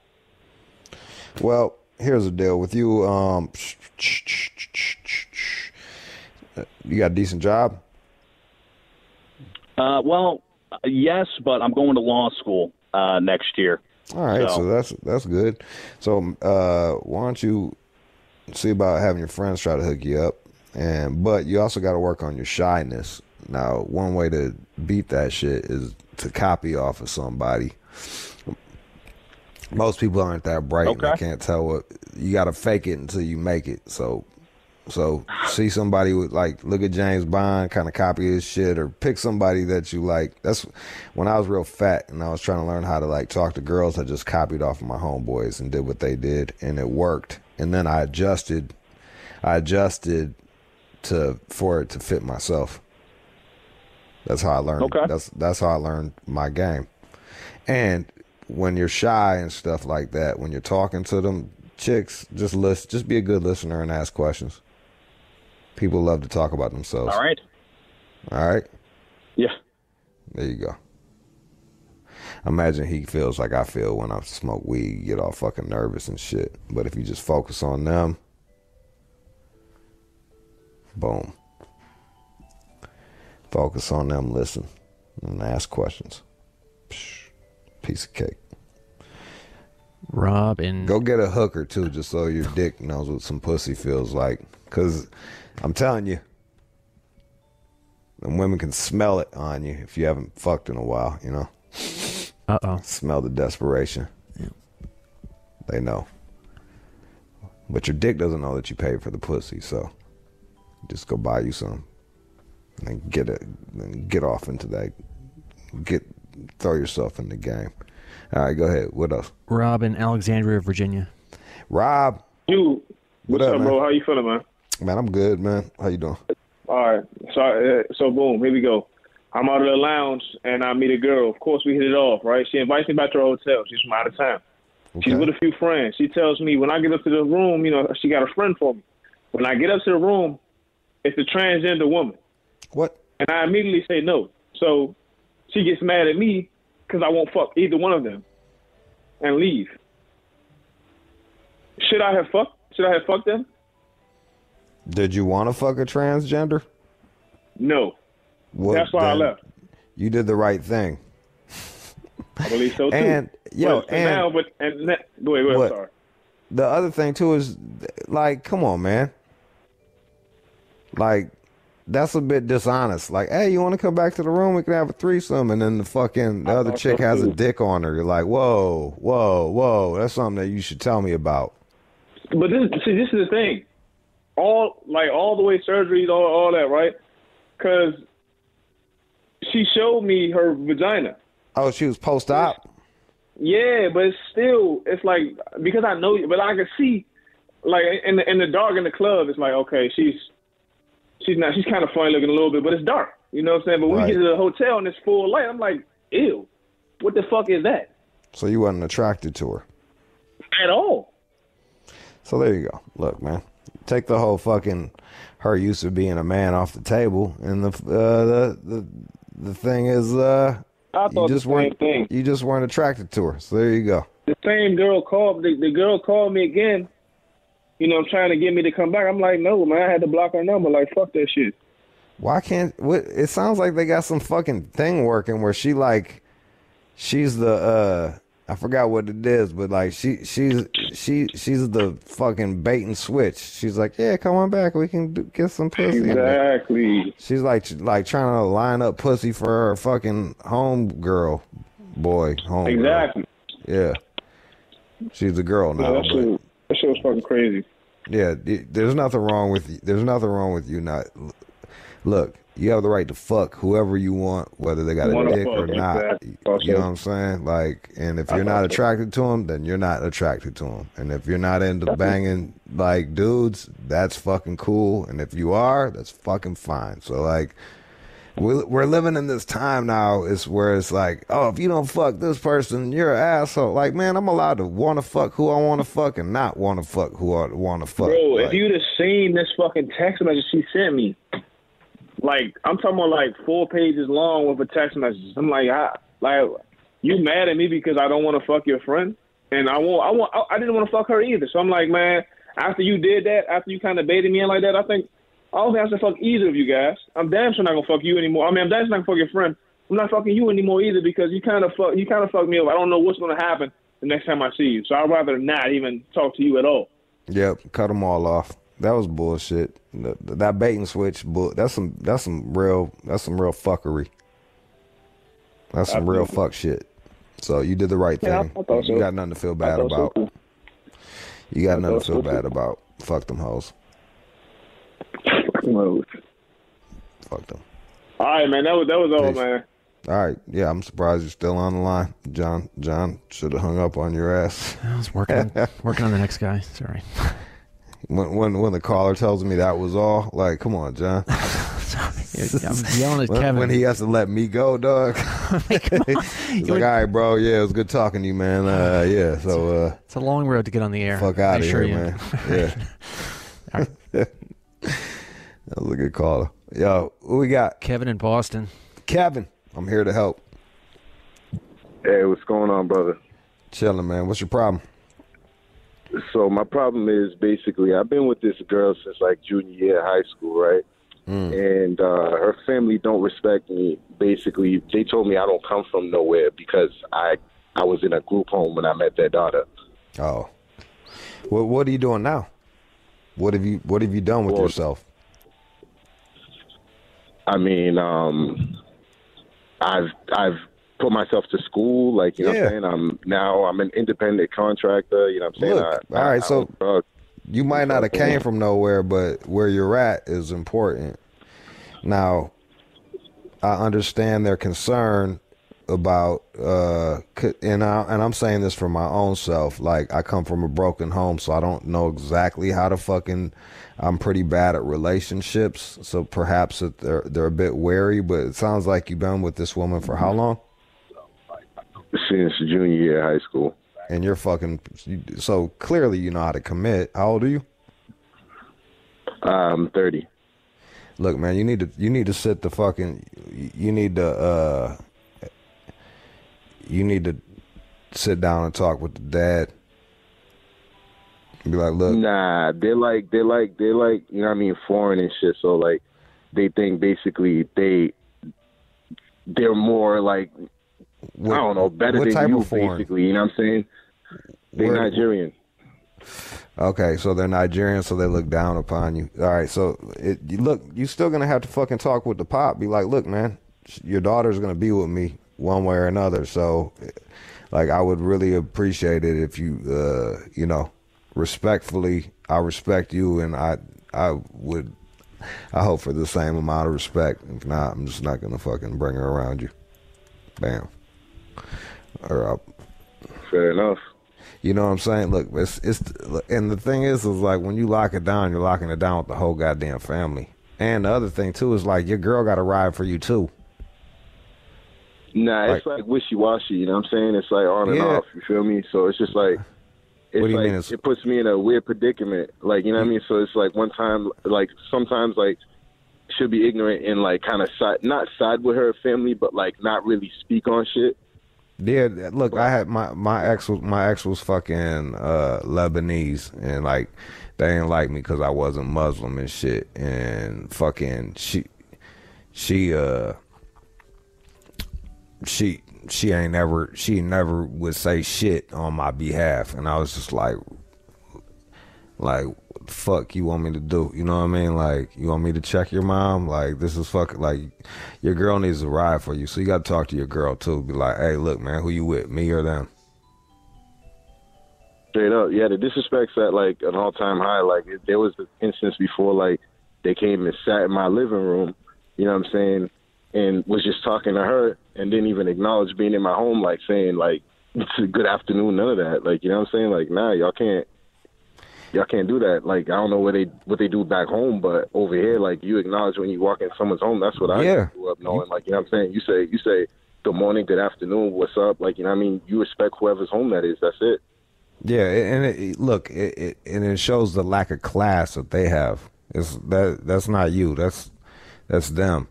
Well, here's the deal with you. You got a decent job? Well, yes, but I'm going to law school next year. All right, so that's good. So why don't you see about having your friends try to hook you up, but you also got to work on your shyness. Now, one way to beat that shit is to copy off of somebody. Most people aren't that bright. Okay. And they can't tell what you got to fake it until you make it. So see somebody with, like, look at James Bond, kind of copy his shit, or pick somebody that you like. That's when I was real fat and I was trying to learn how to like talk to girls. I just copied off of my homeboys and did what they did, and it worked. And then I adjusted for it to fit myself. That's how I learned. Okay. That's how I learned my game. And when you're shy and stuff like that, when you're talking to them chicks, just be a good listener and ask questions. People love to talk about themselves. All right. All right? Yeah. There you go. Imagine he feels like I feel when I smoke weed, get all fucking nervous and shit. But if you just focus on them, boom. Focus on them, listen, and ask questions. Psh, piece of cake. Robin. Go get a hooker, too, just so your dick knows what some pussy feels like. Because I'm telling you, And women can smell it on you if you haven't fucked in a while, you know? Smell the desperation. Yeah. They know. But your dick doesn't know that you paid for the pussy, so just go buy you some. And get off into that. Throw yourself in the game. All right, go ahead. What else? Rob in Alexandria, Virginia. Rob. Dude, what's up, man? bro? How you feeling, man? Man, I'm good, man. How you doing? All right. So boom, here we go. I'm out of the lounge, and I meet a girl. Of course, we hit it off, right? She invites me back to her hotel. She's from out of town. Okay. She's with a few friends. She tells me when I get up to the room, you know, she got a friend for me. When I get up to the room, it's a transgender woman. What? And I immediately say no. So she gets mad at me because I won't fuck either one of them and leave. Should I have fucked them? Did you want to fuck a transgender? No. Well, that's why I left. You did the right thing. I believe so too. And go ahead, I'm sorry. The other thing too is, like, come on, man. Like, that's a bit dishonest. Like, hey, you want to come back to the room? We can have a threesome, and then the other chick has a dick on her. You're like, whoa. That's something that you should tell me about. But this is the thing. All the way surgeries, all that, right? Because she showed me her vagina. Oh, she was post-op? Yeah, but it's like, because I know, but I can see, like, in the dark in the club, it's like, okay, she's kind of funny looking a little bit, but it's dark. You know what I'm saying? But when we get to the hotel and it's full light, I'm like, ew, what the fuck is that? So you wasn't attracted to her? At all. So there you go. Look, man. Take the whole fucking her used to being a man off the table, and the thing is, I thought the same thing. You just weren't attracted to her. So there you go. The same girl called. The girl called me again. You know, trying to get me to come back. I'm like, no, man. I had to block her number. Like, fuck that shit. Why can't? It sounds like they got some fucking thing working where she's the I forgot what it is, but like she's the fucking bait and switch. She's like, yeah, come on back, we can get some pussy. Exactly. She's like trying to line up pussy for her fucking home girl, boy, home. Exactly. Girl. Yeah. She's a girl now. Yeah, that shit was fucking crazy. Yeah, there's nothing wrong with you. There's nothing wrong with you not. Look, you have the right to fuck whoever you want, whether they got a dick or not. Exactly. You know what I'm saying? Like, and if you're not attracted to them, then you're not attracted to them. And if you're not into banging like dudes, that's fucking cool. And if you are, that's fucking fine. So like, we're living in this time now is where it's like, oh, if you don't fuck this person, you're an asshole. Like, man, I'm allowed to want to fuck who I want to fuck and not want to fuck who I want to fuck. Bro, like, if you'd have seen this fucking text message she sent me, like, I'm talking about like 4 pages long with a text message. I'm like, you mad at me because I don't want to fuck your friend, and I didn't want to fuck her either. So I'm like, man, after you did that, after you kind of baited me in like that, I don't think I have to fuck either of you guys. I'm damn sure not gonna fuck you anymore. I mean, I'm damn sure not gonna fuck your friend. I'm not fucking you anymore either because you kind of fucked me up. I don't know what's gonna happen the next time I see you. So I'd rather not even talk to you at all. Yep, cut them all off. That was bullshit. That bait and switch, that's some real fuckery. That's some real fuck shit. So you did the right thing. Yeah, I thought so. You got nothing to feel bad about. So. You got nothing to feel bad about. Fuck them hoes. Fuck them. All right, man. That was all, Peace. man. All right. Yeah, I'm surprised you're still on the line. John should have hung up on your ass. I was working on the next guy. Sorry. When the caller tells me that was all, like, come on, John. Sorry. I'm yelling at Kevin. When he has to let me go, dog. He's like, all right, bro. Yeah, it was good talking to you, man. Yeah, so. It's a long road to get on the air. Fuck out of here, man. Yeah. That was a good caller. Yo, who we got? Kevin in Boston. Kevin, I'm here to help. Hey, what's going on, brother? Chilling, man. What's your problem? So my problem is basically I've been with this girl since like junior year of high school, right? And her family don't respect me. Basically, they told me I don't come from nowhere because I was in a group home when I met their daughter. Oh, well, what are you doing now? What have you done with yourself? I mean, I've put myself to school, like, you know what I'm saying? I'm an independent contractor, you know what I'm saying? Look, all right, so you might not have came from nowhere, but where you're at is important. Now, I understand their concern about, and I'm saying this for my own self. Like, I come from a broken home, so I don't know exactly how to fucking. I'm pretty bad at relationships, so perhaps they're a bit wary. But it sounds like you've been with this woman for how long? Since junior year of high school. And you're fucking. So clearly, you know how to commit. How old are you? 30. Look, man, you need to sit the fucking. You need to sit down and talk with the dad. Be like, look. Nah, they're like, you know what I mean, foreign and shit. So like, they think basically they're more like, I don't know, better than you, basically. You know what I'm saying? They're Nigerian. Okay, so they're Nigerian, so they look down upon you. All right, so you're still gonna have to fucking talk with the pop. Be like, look, man, your daughter's gonna be with me one way or another. So, like, I would really appreciate it if you, you know, respectfully, I respect you, and I hope for the same amount of respect. If not, I'm just not gonna fucking bring her around you. Bam. Or fair enough. You know what I'm saying? Look, it's and the thing is like when you lock it down, you're locking it down with the whole goddamn family. And the other thing too is like your girl got to ride for you too. Nah, it's like wishy-washy, you know what I'm saying? It's like on and off, you feel me? So it's just like, what do you mean? It puts me in a weird predicament. Like, you know what I mean? So it's like one time, like sometimes like she'll be ignorant and like kind of not side with her family, but like not really speak on shit. Yeah, look, I had my ex was fucking Lebanese, and like they didn't like me because I wasn't Muslim and shit, and fucking she never would say shit on my behalf, and I was just like fuck you want me to do? You know what I mean? Like, you want me to check your mom? Like, this is fucking, like, your girl needs to ride for you, so you got to talk to your girl too. Be like, hey, look, man, who you with, me or them? Straight up, yeah. The disrespect's at like an all-time high. Like, there was an instance before, like, they came and sat in my living room, you know what I'm saying, and was just talking to her and didn't even acknowledge being in my home, like saying like good afternoon, none of that. Like, you know what I'm saying? Like, nah, y'all can't do that. Like, I don't know what they do back home, but over here, like, you acknowledge when you walk in someone's home. That's what I grew up knowing. Like, you know what I'm saying? You say good morning, good afternoon, what's up? Like, you know what I mean? You respect whoever's home that is. That's it. Yeah, and it shows the lack of class that they have. That's not you. That's them.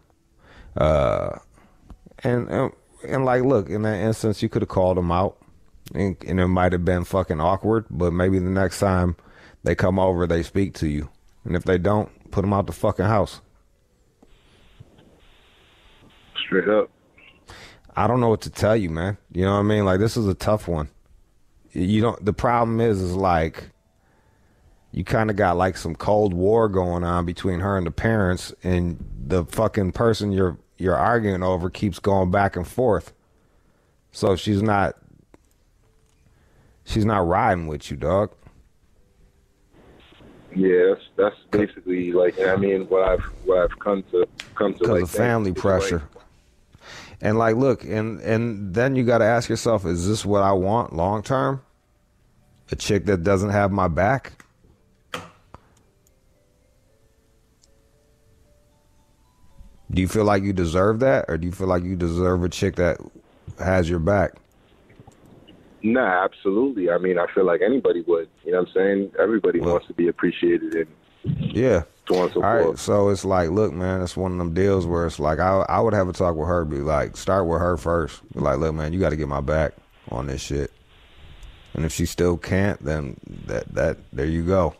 And like, look, in that instance, you could have called them out, and it might have been fucking awkward. But maybe the next time they come over, they speak to you, and if they don't, put them out the fucking house. Straight up. I don't know what to tell you, man. You know what I mean? Like, this is a tough one. You don't. The problem is like, you kind of got like some Cold War going on between her and the parents, and the fucking person you're arguing over keeps going back and forth. So she's not riding with you, dog. Yeah, that's basically like, I mean, what I've come to because like, of family pressure. And like, look, and then you got to ask yourself, is this what I want long term? A chick that doesn't have my back? Do you feel like you deserve that, or do you feel like you deserve a chick that has your back? Nah, absolutely. I mean, I feel like anybody would. You know what I'm saying? Everybody wants to be appreciated and yeah. So on and so All right, forth. so it's like, look, man, it's one of them deals where it's like, I would have a talk with her, be like, start with her first. Be like, look, man, you got to get my back on this shit. And if she still can't, then that there you go.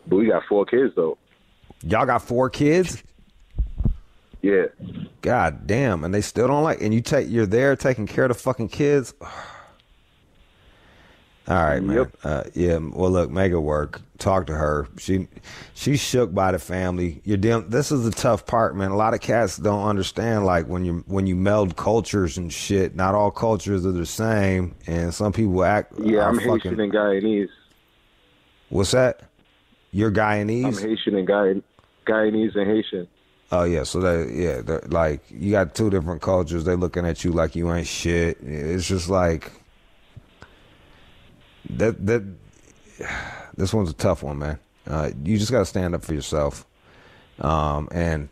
But we got 4 kids though. Y'all got 4 kids? Yeah. God damn, and they still don't like, and you're there taking care of the fucking kids. All right, man. Yeah. Well, look, make it work. Talk to her. She's shook by the family. This is the tough part, man. A lot of cats don't understand. Like when you meld cultures and shit. Not all cultures are the same, and some people act. Yeah, I'm Haitian and Guyanese. What's that? You're Guyanese. I'm Haitian and Guyanese and Haitian. Oh yeah, so they're like you got two different cultures. They looking at you like you ain't shit. It's just like. This one's a tough one, man. You just got to stand up for yourself. And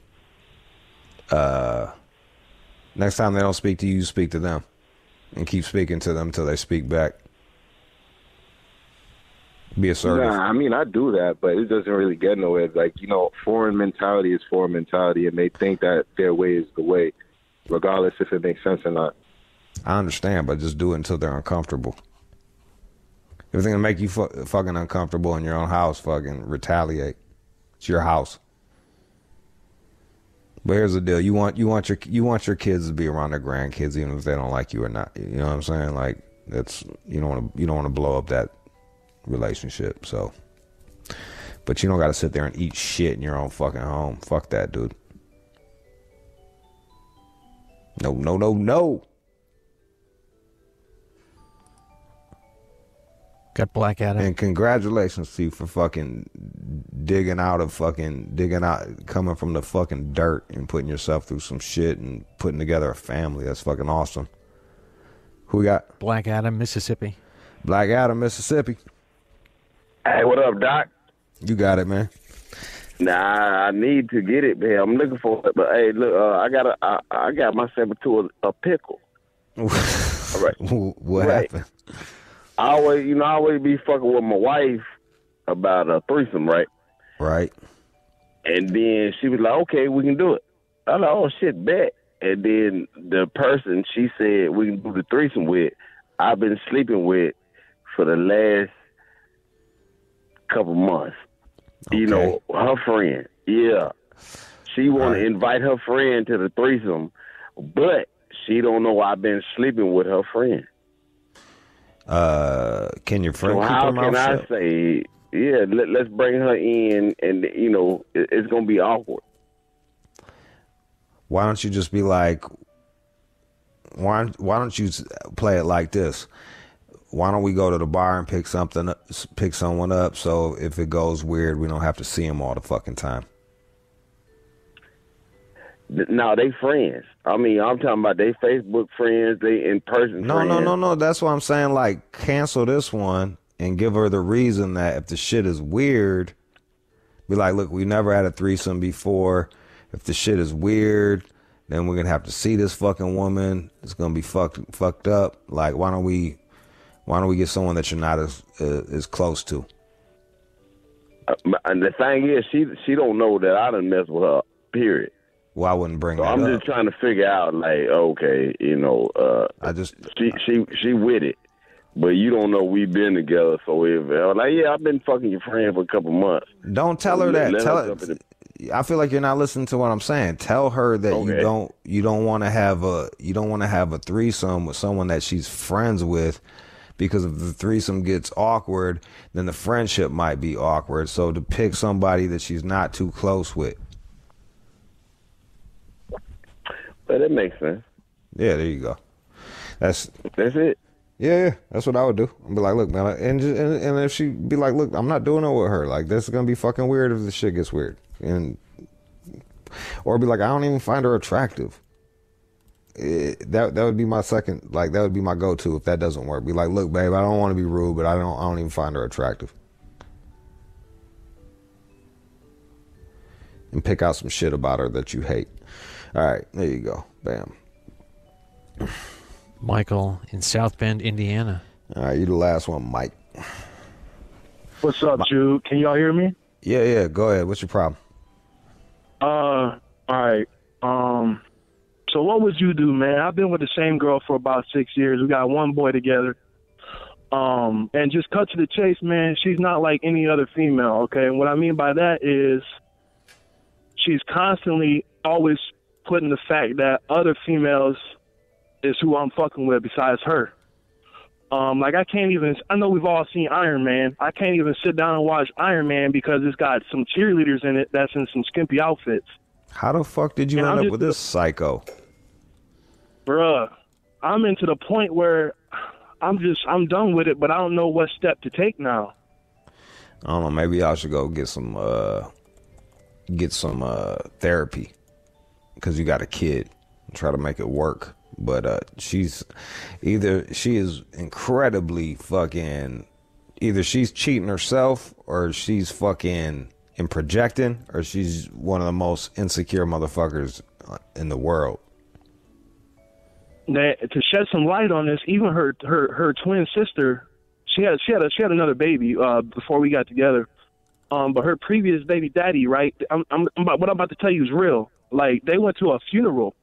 next time they don't speak to you, speak to them. And keep speaking to them until they speak back. Be assertive. Nah, I mean, I do that, but it doesn't really get nowhere. Like, foreign mentality is foreign mentality, and they think that their way is the way, regardless if it makes sense or not. I understand, but just do it until they're uncomfortable. If it's gonna make you fucking uncomfortable in your own house, fucking retaliate. It's your house. But here's the deal: you want your kids to be around their grandkids, even if they don't like you or not. You know what I'm saying? Like that's you don't want to blow up that relationship. So, but you don't got to sit there and eat shit in your own fucking home. Fuck that, dude. No. Got Black Adam. And congratulations to you for fucking coming from the fucking dirt and putting yourself through some shit and putting together a family. That's fucking awesome. Who we got? Black Adam, Mississippi. Black Adam, Mississippi. Hey, what up, Doc? You got it, man. Nah, I need to get it, man. I'm looking for it, but hey, look, I got myself into a pickle. All right. What happened? I always be fucking with my wife about a threesome, right? Right. And then she was like, okay, we can do it. I'm like, oh, shit, bet. And then the person she said we can do the threesome with, I've been sleeping with for the last couple months. Okay. Her friend. Yeah. She want to invite her friend to the threesome, but she don't know I've been sleeping with her friend. Can your friend so keep her mouth shut? How can I say, yeah, let's bring her in, and it's gonna be awkward. Why don't you just be like, why don't you play it like this? Why don't we go to the bar and pick someone up, so if it goes weird, we don't have to see them all the fucking time. No, they friends. I mean, I'm talking about they Facebook friends, they in-person friends. No. That's what I'm saying. Like, cancel this one and give her the reason that if the shit is weird, be like, look, we never had a threesome before. If the shit is weird, then we're going to have to see this fucking woman. It's going to be fucked up. Like, why don't we get someone that you're not as close to? And the thing is, she don't know that I done messed with her, period. Well, I wouldn't bring that up. I'm just trying to figure out, like, okay, she with it, but you don't know we've been together. So if like, yeah, I've been fucking your friend for a couple months. Don't tell her that. Tell her. I feel like you're not listening to what I'm saying. Tell her that you don't want to have a threesome with someone that she's friends with, because if the threesome gets awkward, then the friendship might be awkward. So to pick somebody that she's not too close with. But it makes sense. Yeah, there you go. That's it. Yeah, that's what I would do. I'd be like, look, man, and if she be like, look, I'm not doing it with her. Like, this is gonna be fucking weird if the shit gets weird, or be like, I don't even find her attractive. That would be my second. Like, that would be my go-to if that doesn't work. Be like, look, babe, I don't want to be rude, but I don't even find her attractive. And pick out some shit about her that you hate. All right, there you go. Bam. Michael in South Bend, Indiana. All right, you the last one, Mike. What's up, Jude? Can y'all hear me? Yeah. Go ahead. What's your problem? All right. So what would you do, man? I've been with the same girl for about 6 years. We got one boy together. And just cut to the chase, man. She's not like any other female. Okay. And what I mean by that is she's constantly always putting the fact that other females is who I'm fucking with besides her. Like I can't even. I know we've all seen Iron Man. I can't even sit down and watch Iron Man because it's got some cheerleaders in it that's in some skimpy outfits. How the fuck did you end up with this psycho? Bruh, I'm into the point where I'm done with it, but I don't know what step to take now. I don't know. Maybe I should go get some therapy because you got a kid. Try to make it work. But she is incredibly fucking, either she's cheating herself or she's fucking and projecting, or she's one of the most insecure motherfuckers in the world. To shed some light on this, even her twin sister, she had another baby before we got together. But her previous baby daddy, right? What I'm about to tell you is real. Like, they went to a funeral.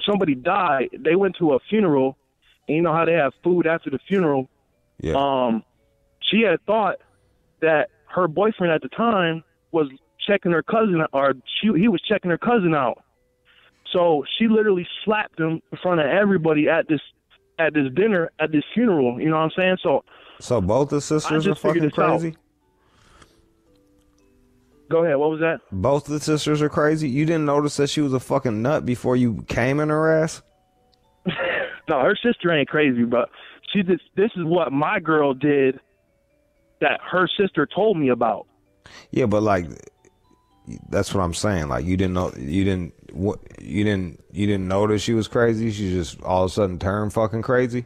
Somebody died. They went to a funeral, and you know how they have food after the funeral. Yeah. She had thought that her boyfriend at the time was checking her cousin, or he was checking her cousin out. So she literally slapped him in front of everybody at this dinner, at this funeral. You know what I'm saying? So both the sisters are fucking crazy? Go ahead. What was that? Both the sisters are crazy? You didn't notice that she was a fucking nut before you came in her ass? No, her sister ain't crazy, but this is what my girl did that her sister told me about. Yeah, but like, that's what I'm saying. Like, you didn't notice she was crazy? She just all of a sudden turned fucking crazy?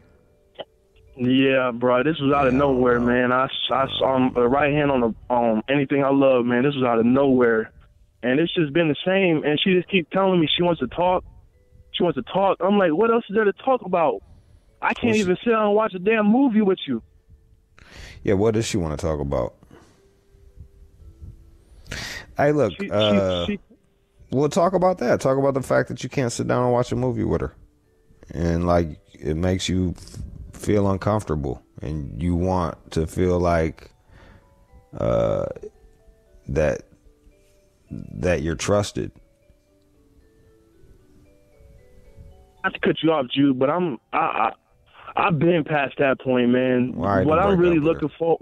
Yeah, bro, this was out of nowhere, man. I saw the right hand on anything I love, man. This was out of nowhere, and it's just been the same. And she just keeps telling me she wants to talk. She wants to talk. I'm like, what else is there to talk about? I can't even sit down and watch a damn movie with you. Yeah, what does she want to talk about? Hey, look, we'll talk about that. Talk about the fact that you can't sit down and watch a movie with her, and like it makes you feel uncomfortable, and you want to feel like that you're trusted. Not to cut you off, Jude, but I've been past that point, man. What I'm really looking for,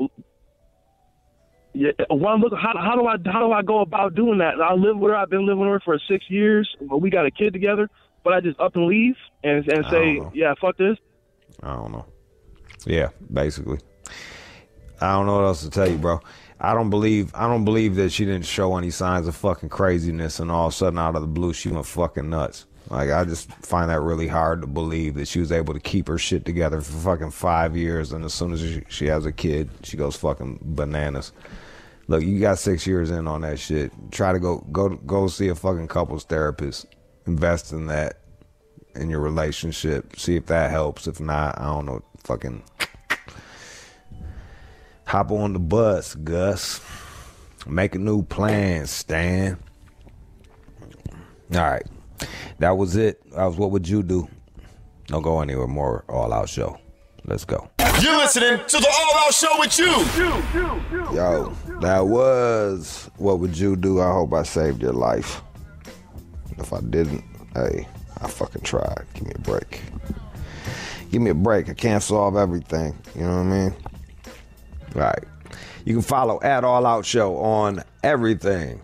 how do I go about doing that? I live with her. I've been living with her for 6 years. We got a kid together, but I just up and leave and say, yeah, fuck this. I don't know. Yeah, basically. I don't know what else to tell you, bro. I don't believe that she didn't show any signs of fucking craziness, and all of a sudden out of the blue she went fucking nuts. Like, I just find that really hard to believe that she was able to keep her shit together for fucking 5 years, and as soon as she has a kid, she goes fucking bananas. Look, you got 6 years in on that shit. Try to go see a fucking couples therapist. Invest in that, in your relationship. See if that helps. If not, I don't know. Fucking hop on the bus, Gus. Make a new plan, Stan. All right. That was it. That was What Would You Do? Don't go anywhere. More All Out Show. Let's go. You're listening to the All Out Show with you. Yo, that was What Would You Do? I hope I saved your life. If I didn't, hey, I fucking tried. Give me a break. Give me a break. I can't solve everything. You know what I mean? All right. You can follow at All Out Show on everything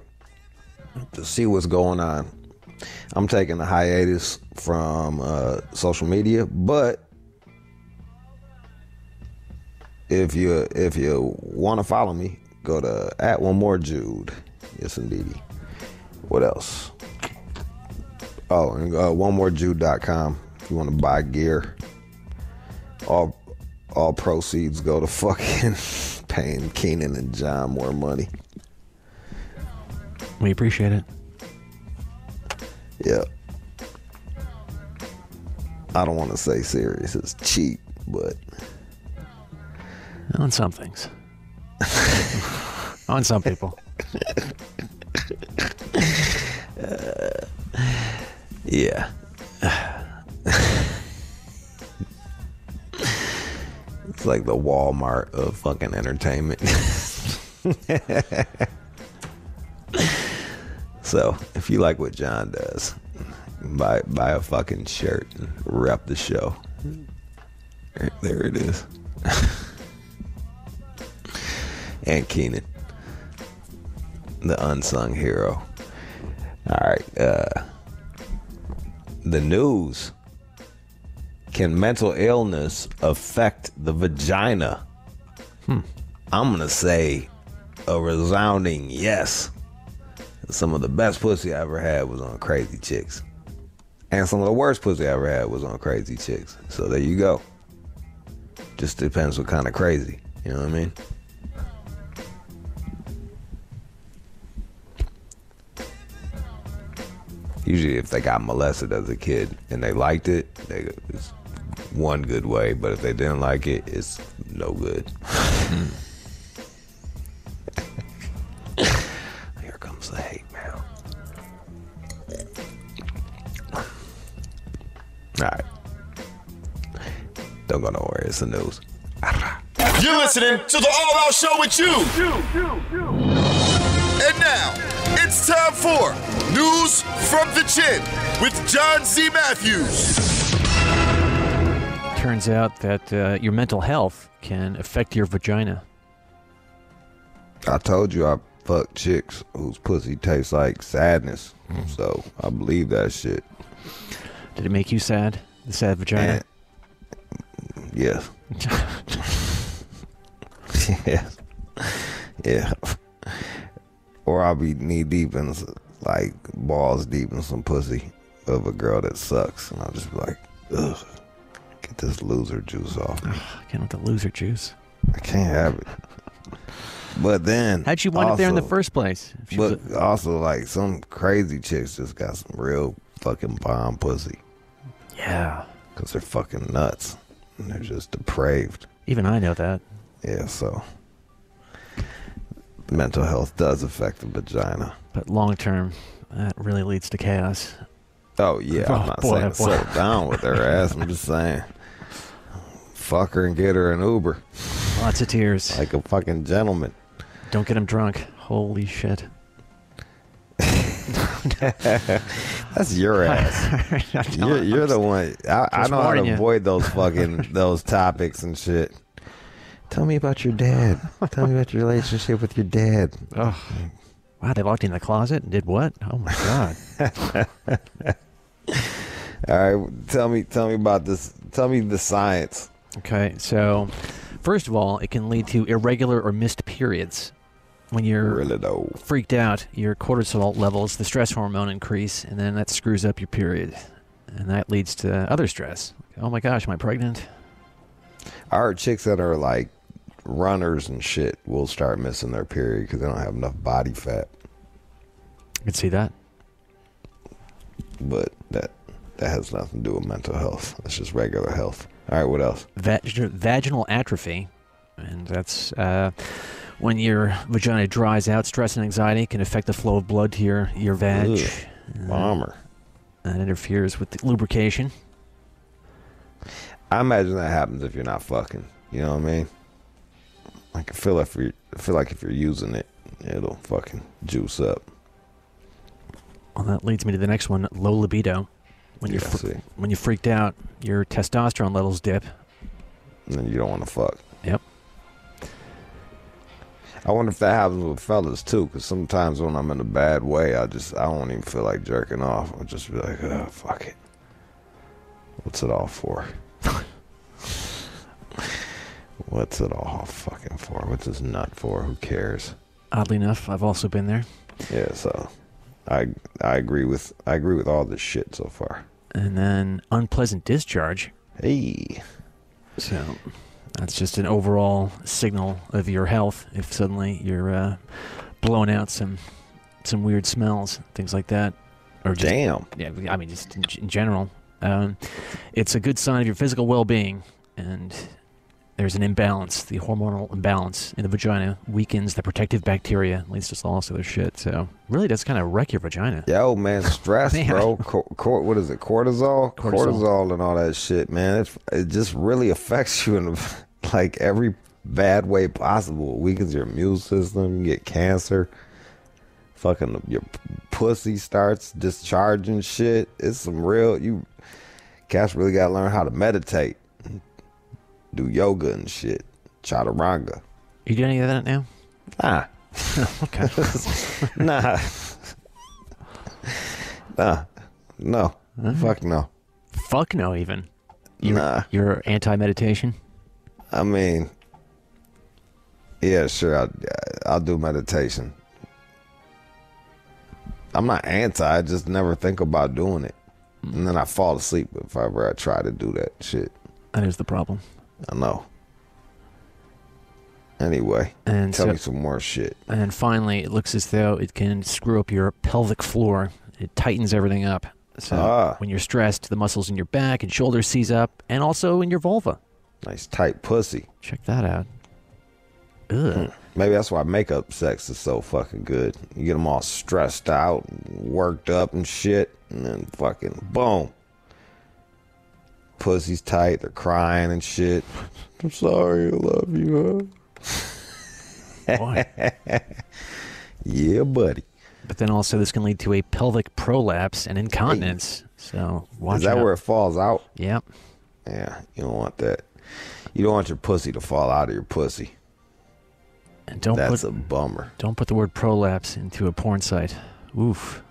to see what's going on. I'm taking a hiatus from social media, but if you want to follow me, go to at One More Jude. Yes, indeedy. What else? Oh, and onemorejude.com if you want to buy gear. All proceeds go to fucking paying Keenan and John more money. We appreciate it. Yeah. I don't want to say serious. It's cheap, but on some things. On some people. Yeah. It's like the Walmart of fucking entertainment. So, if you like what John does, buy a fucking shirt and rep the show. There it is. And Keenan, the unsung hero. All right. The news. Can mental illness affect the vagina? I'm going to say a resounding yes. Some of the best pussy I ever had was on crazy chicks. And some of the worst pussy I ever had was on crazy chicks. So there you go. Just depends what kind of crazy. You know what I mean? Usually if they got molested as a kid and they liked it, it's one good way. But if they didn't like it, it's no good. Here comes the hate mail. Alright. Don't go nowhere. It's the news. You're listening to the All Out Show with you. And now, it's time for News from the Chin with John Z. Matthews. Turns out that your mental health can affect your vagina. I told you I fuck chicks whose pussy tastes like sadness. So I believe that shit. Did it make you sad? The sad vagina? Yes. Yes. Yeah. Or I'll be knee deep in, like, balls deep in some pussy of a girl that sucks. And I'll just be like, ugh, get this loser juice off me. I can't with the loser juice. I can't have it. But then... How'd you wind up there in the first place? But also, like, some crazy chicks just got some real fucking bomb pussy. Yeah. Because they're fucking nuts. And they're just depraved. Even I know that. Yeah, so... mental health does affect the vagina. But long term, that really leads to chaos. Oh, yeah. I'm not saying settle down with her ass. I'm just saying... fuck her and get her an Uber. Lots of tears. Like a fucking gentleman. Don't get him drunk. Holy shit. That's your ass. You're the one. I know how to avoid those fucking those topics and shit. Tell me about your dad. Tell me about your relationship with your dad. Oh, wow! They locked you in the closet and did what? Oh my god! All right, tell me about this. Tell me the science. Okay, so first of all, it can lead to irregular or missed periods. When you're freaked out, your cortisol levels, the stress hormone, increase, and then that screws up your period. And that leads to other stress. Oh my gosh, am I pregnant? I heard chicks that are like runners and shit will start missing their period because they don't have enough body fat. I can see that. But that has nothing to do with mental health. That's just regular health. All right, what else? Vaginal atrophy. And that's... when your vagina dries out, stress and anxiety can affect the flow of blood to your vag. Bomber. That interferes with the lubrication. I imagine that happens if you're not fucking. You know what I mean? Like I feel like if you're using it, it'll fucking juice up. Well, that leads me to the next one: low libido. When you're freaked out, your testosterone levels dip. And then you don't want to fuck. Yep. I wonder if that happens with fellas too, because sometimes when I'm in a bad way, I don't even feel like jerking off. I'll just be like, oh, fuck it. What's it all for? What's it all fucking for? What's this nut for? Who cares? Oddly enough, I've also been there. Yeah, so I agree with all this shit so far. And then unpleasant discharge. Hey. So that's just an overall signal of your health if suddenly you're blowing out some weird smells, things like that. Or just, damn. Yeah, I mean, just in general. It's a good sign of your physical well-being, and there's an imbalance. The hormonal imbalance in the vagina weakens the protective bacteria, leads to all this other shit. So really does kind of wreck your vagina. Yo, man, stress, bro. What is it, cortisol? Cortisol and all that shit, man. It just really affects you in like every bad way possible. It weakens your immune system. You get cancer. Fucking your pussy starts discharging shit. It's some real... Cats really gotta learn how to meditate. do yoga and shit. Chaturanga. You do any of that now? Nah. Okay. Nah. Nah. No. Fuck no. Fuck no, even. You're anti-meditation? I mean, yeah, sure. I'll do meditation. I'm not anti. I just never think about doing it, and then I fall asleep if ever I try to do that shit. That is the problem. I know. Anyway, And tell so- me some more shit. And finally, it looks as though it can screw up your pelvic floor. It tightens everything up. So when you're stressed, the muscles in your back and shoulders seize up, and also in your vulva. Nice tight pussy. Check that out. Ugh. Maybe that's why makeup sex is so fucking good. You get them all stressed out, worked up and shit, and then fucking boom. Pussy's tight, they're crying and shit. I'm sorry, I love you, huh? Boy. Yeah, buddy. But then also this can lead to a pelvic prolapse and incontinence. So watch Is that out. where it falls out? Yep. Yeah, you don't want that. You don't want your pussy to fall out of your pussy. And that's a bummer. Don't put the word prolapse into a porn site. Oof.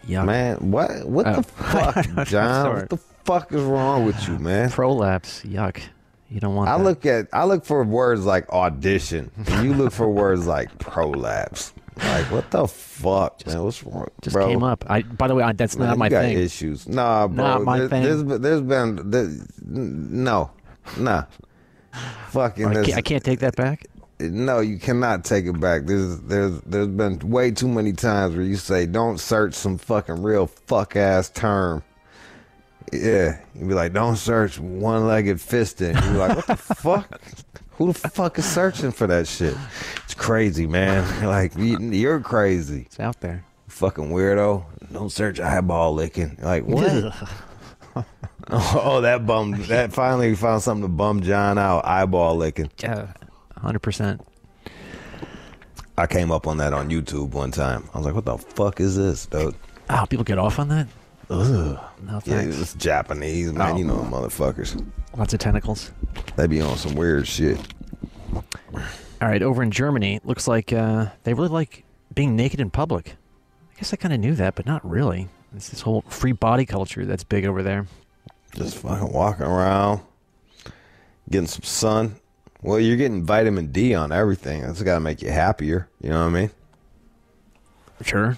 Yuck. Man, what the fuck, John? What the fuck is wrong with you, man? Prolapse. Yuck. You don't want that. I look for words like audition. And you look for words like prolapse. Like, what the fuck, man? What's wrong, Just bro? came up. By the way, that's Man, not my you got thing. issues. Nah, bro. Not my thing. There's been no. Fucking. I can't take that back. No, you cannot take it back. There's been way too many times where you say, "Don't search some fucking real fuck ass term." Yeah, you'd be like, "Don't search one-legged fisting." You're like, "What the fuck? Who the fuck is searching for that shit?" It's crazy, man. Like, you're crazy. It's out there. Fucking weirdo. Don't search eyeball licking. Like, what? Oh, that bum. That finally found something to bum John out. Eyeball licking. Yeah, 100%. I came up on that on YouTube one time. I was like, what the fuck is this, dude? Oh, people get off on that? Ugh. No Yeah, thanks. it's Japanese, man. Oh. You know them motherfuckers. Lots of tentacles. They be on some weird shit. All right, over in Germany, it looks like they really like being naked in public. I guess I kind of knew that, but not really. It's this whole free body culture that's big over there. Just fucking walking around, getting some sun. Well, you're getting vitamin D on everything. That's got to make you happier. You know what I mean? Sure.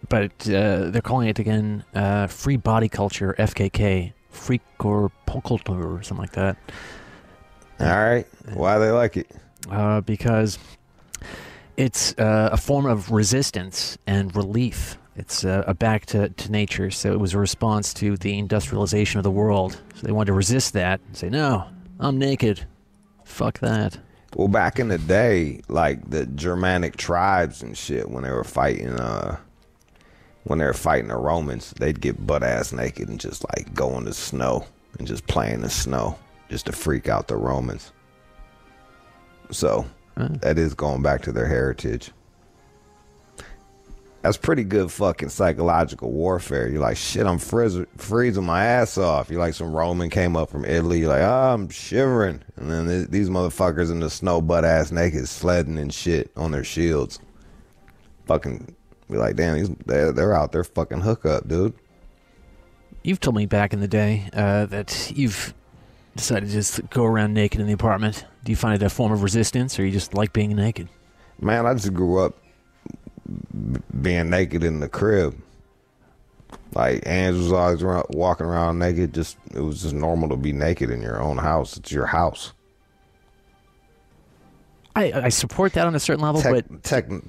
But they're calling it again free body culture, FKK, freak or culture or something like that. All right. Why they like it? Because it's a form of resistance and relief. It's a back to nature. So it was a response to the industrialization of the world. So they wanted to resist that and say, no, I'm naked. Fuck that. Well, back in the day, like the Germanic tribes and shit, when they were fighting the Romans, they'd get butt ass naked and just like go in the snow and just play in the snow just to freak out the Romans. So that is going back to their heritage. That's pretty good fucking psychological warfare. You're like, shit, I'm freezing my ass off. You're like, some Roman came up from Italy. You're like, I'm shivering. And then these motherfuckers in the snow butt ass naked sledding and shit on their shields. Fucking be like, damn, they're out there fucking hook up, dude. You've told me back in the day that you've decided to just go around naked in the apartment. Do you find it a form of resistance, or you just like being naked? Man, I just grew up being naked in the crib. Like, Ange was always walking around naked. It was just normal to be naked in your own house. It's your house. I support that on a certain level, but technology.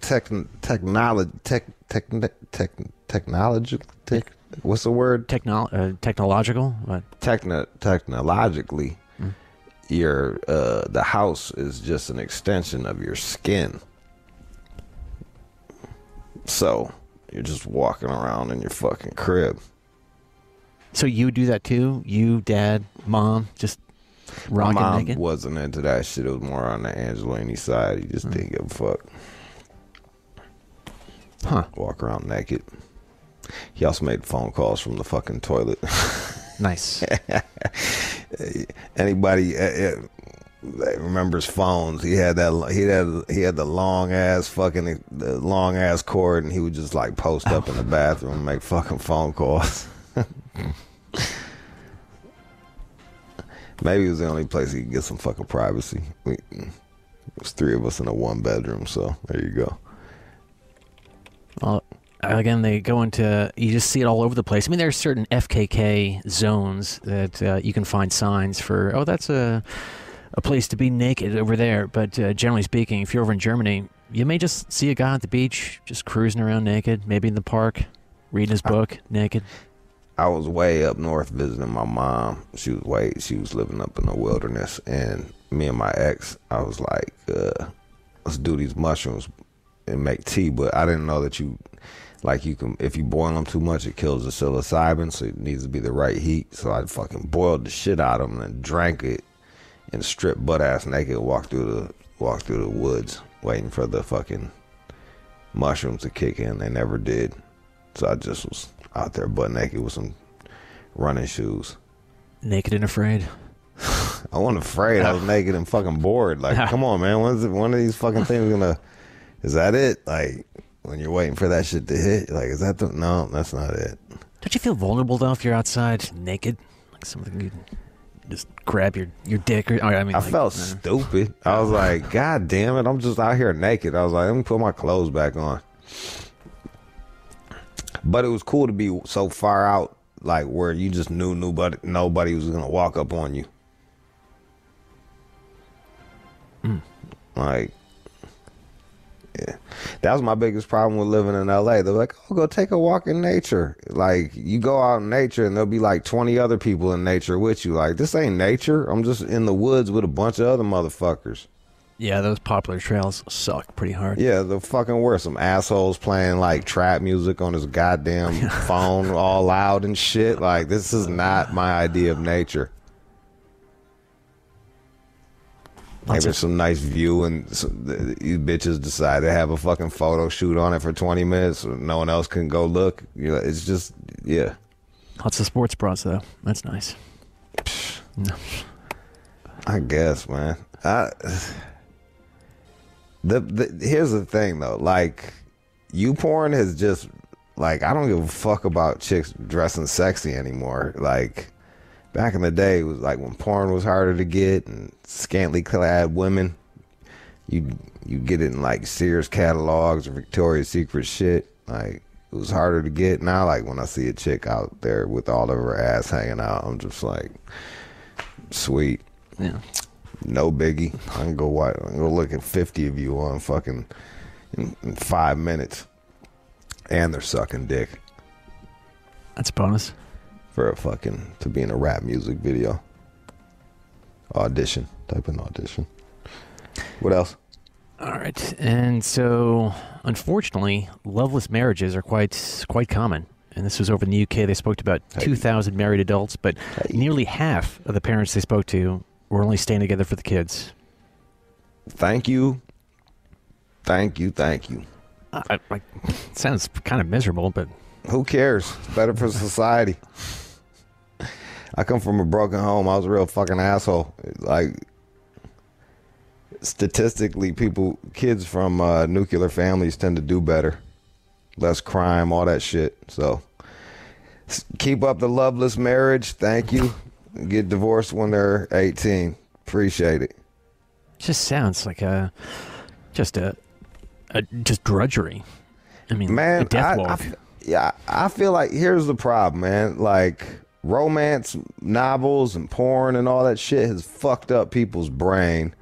What's the word? Technological. What? Technologically, your the house is just an extension of your skin. So you're just walking around in your fucking crib. So you do that too? You, Dad, Mom, just rocking My mom naked? wasn't into that shit. It was more on the Angelini side. He just didn't give a fuck. Huh. Walk around naked. He also made phone calls from the fucking toilet. Nice. Anybody, remembers phones. He had the long ass cord, and he would just like post up in the bathroom and make fucking phone calls. Maybe it was the only place he could get some fucking privacy. It was 3 of us in a 1-bedroom, so there you go. Well, again, they go into, you just see it all over the place. I mean, there's certain FKK zones that you can find signs for, oh, that's a place to be naked over there. But generally speaking, if you're over in Germany, you may just see a guy at the beach just cruising around naked, maybe in the park, reading his book naked. I was way up north visiting my mom. She was living up in the wilderness, and me and my ex, I was like, let's do these mushrooms and make tea. But I didn't know that you can, if you boil them too much, it kills the psilocybin, so it needs to be the right heat. So I fucking boiled the shit out of them and drank it and stripped butt ass naked, walked through the woods waiting for the fucking mushrooms to kick in. They never did. So I just was out there butt naked with some running shoes. Naked and afraid? I wasn't afraid. I was naked and fucking bored. Like, come on, man. When's one of these fucking things gonna... Is that it? Like, when you're waiting for that shit to hit, like, is that the... No, that's not it. Don't you feel vulnerable, though, if you're outside naked? Like something you just grab your dick or... I felt stupid. I was like, God damn it, I'm just out here naked. I was like, let me put my clothes back on. But it was cool to be so far out, like, where you just knew nobody was gonna walk up on you. Like, yeah, that was my biggest problem with living in LA. They're like, oh, go take a walk in nature. Like, you go out in nature and there'll be like 20 other people in nature with you. Like, this ain't nature. I'm just in the woods with a bunch of other motherfuckers. Yeah, those popular trails suck pretty hard. Yeah, the fucking worst. Some assholes playing like trap music on his goddamn phone all loud and shit. Like, this is not my idea of nature. Maybe some nice view, and you bitches decide to have a fucking photo shoot on it for 20 minutes so no one else can go look. You know, it's just, yeah. Lots of sports bras, though. That's nice. No. I guess, man. Here's the thing, though. Like, YouPorn has just, like, I don't give a fuck about chicks dressing sexy anymore. Like, back in the day, it was like when porn was harder to get and scantily clad women, you get it in like Sears catalogs or Victoria's Secret shit. Like, it was harder to get. Now, like, when I see a chick out there with all of her ass hanging out, I'm just like, sweet. Yeah. No biggie. I can go look at 50 of you on fucking in 5 minutes. And they're sucking dick. That's a bonus. For to be in a rap music video. Audition. Type in audition. What else? All right. And so, unfortunately, loveless marriages are quite common. And this was over in the UK. They spoke to about 2,000 married adults, but nearly half of the parents they spoke to were only staying together for the kids. Thank you. Sounds kind of miserable, but... Who cares? It's better for society. I come from a broken home. I was a real fucking asshole. Like, statistically, kids from nuclear families tend to do better. Less crime, all that shit. So, keep up the loveless marriage. Thank you. Get divorced when they're 18. Appreciate it. Just sounds like just drudgery. I mean, man, a death walk. I feel like here's the problem, man. Like, romance novels and porn and all that shit has fucked up people's brain.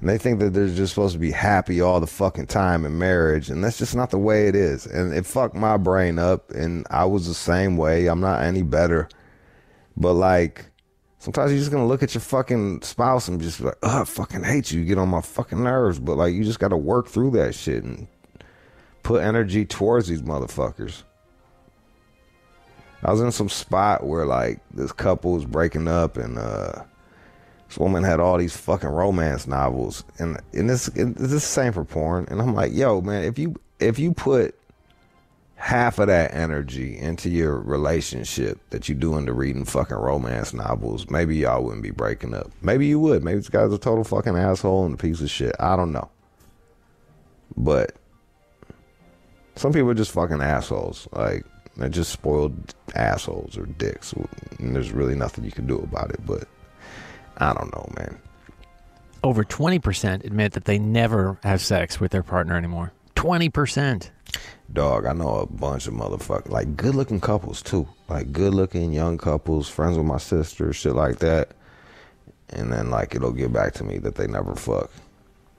And they think that they're just supposed to be happy all the fucking time in marriage. And that's just not the way it is. And it fucked my brain up. And I was the same way. I'm not any better. But, like, sometimes you're just going to look at your fucking spouse and just be like, oh, I fucking hate you. You get on my fucking nerves. But, like, you just got to work through that shit and put energy towards these motherfuckers. I was in some spot where, like, this couple was breaking up, and this woman had all these fucking romance novels, and this is the same for porn. And I'm like, yo, man, if you put half of that energy into your relationship that you do into reading fucking romance novels, maybe y'all wouldn't be breaking up. Maybe you would. Maybe this guy's a total fucking asshole and a piece of shit. I don't know. But some people are just fucking assholes. Like, they're just spoiled assholes or dicks. And there's really nothing you can do about it. But I don't know, man. Over 20% admit that they never have sex with their partner anymore. 20%. Dog, I know a bunch of motherfuckers, like good-looking couples too, like good-looking young couples, friends with my sister, shit like that. And then like it'll get back to me that they never fuck,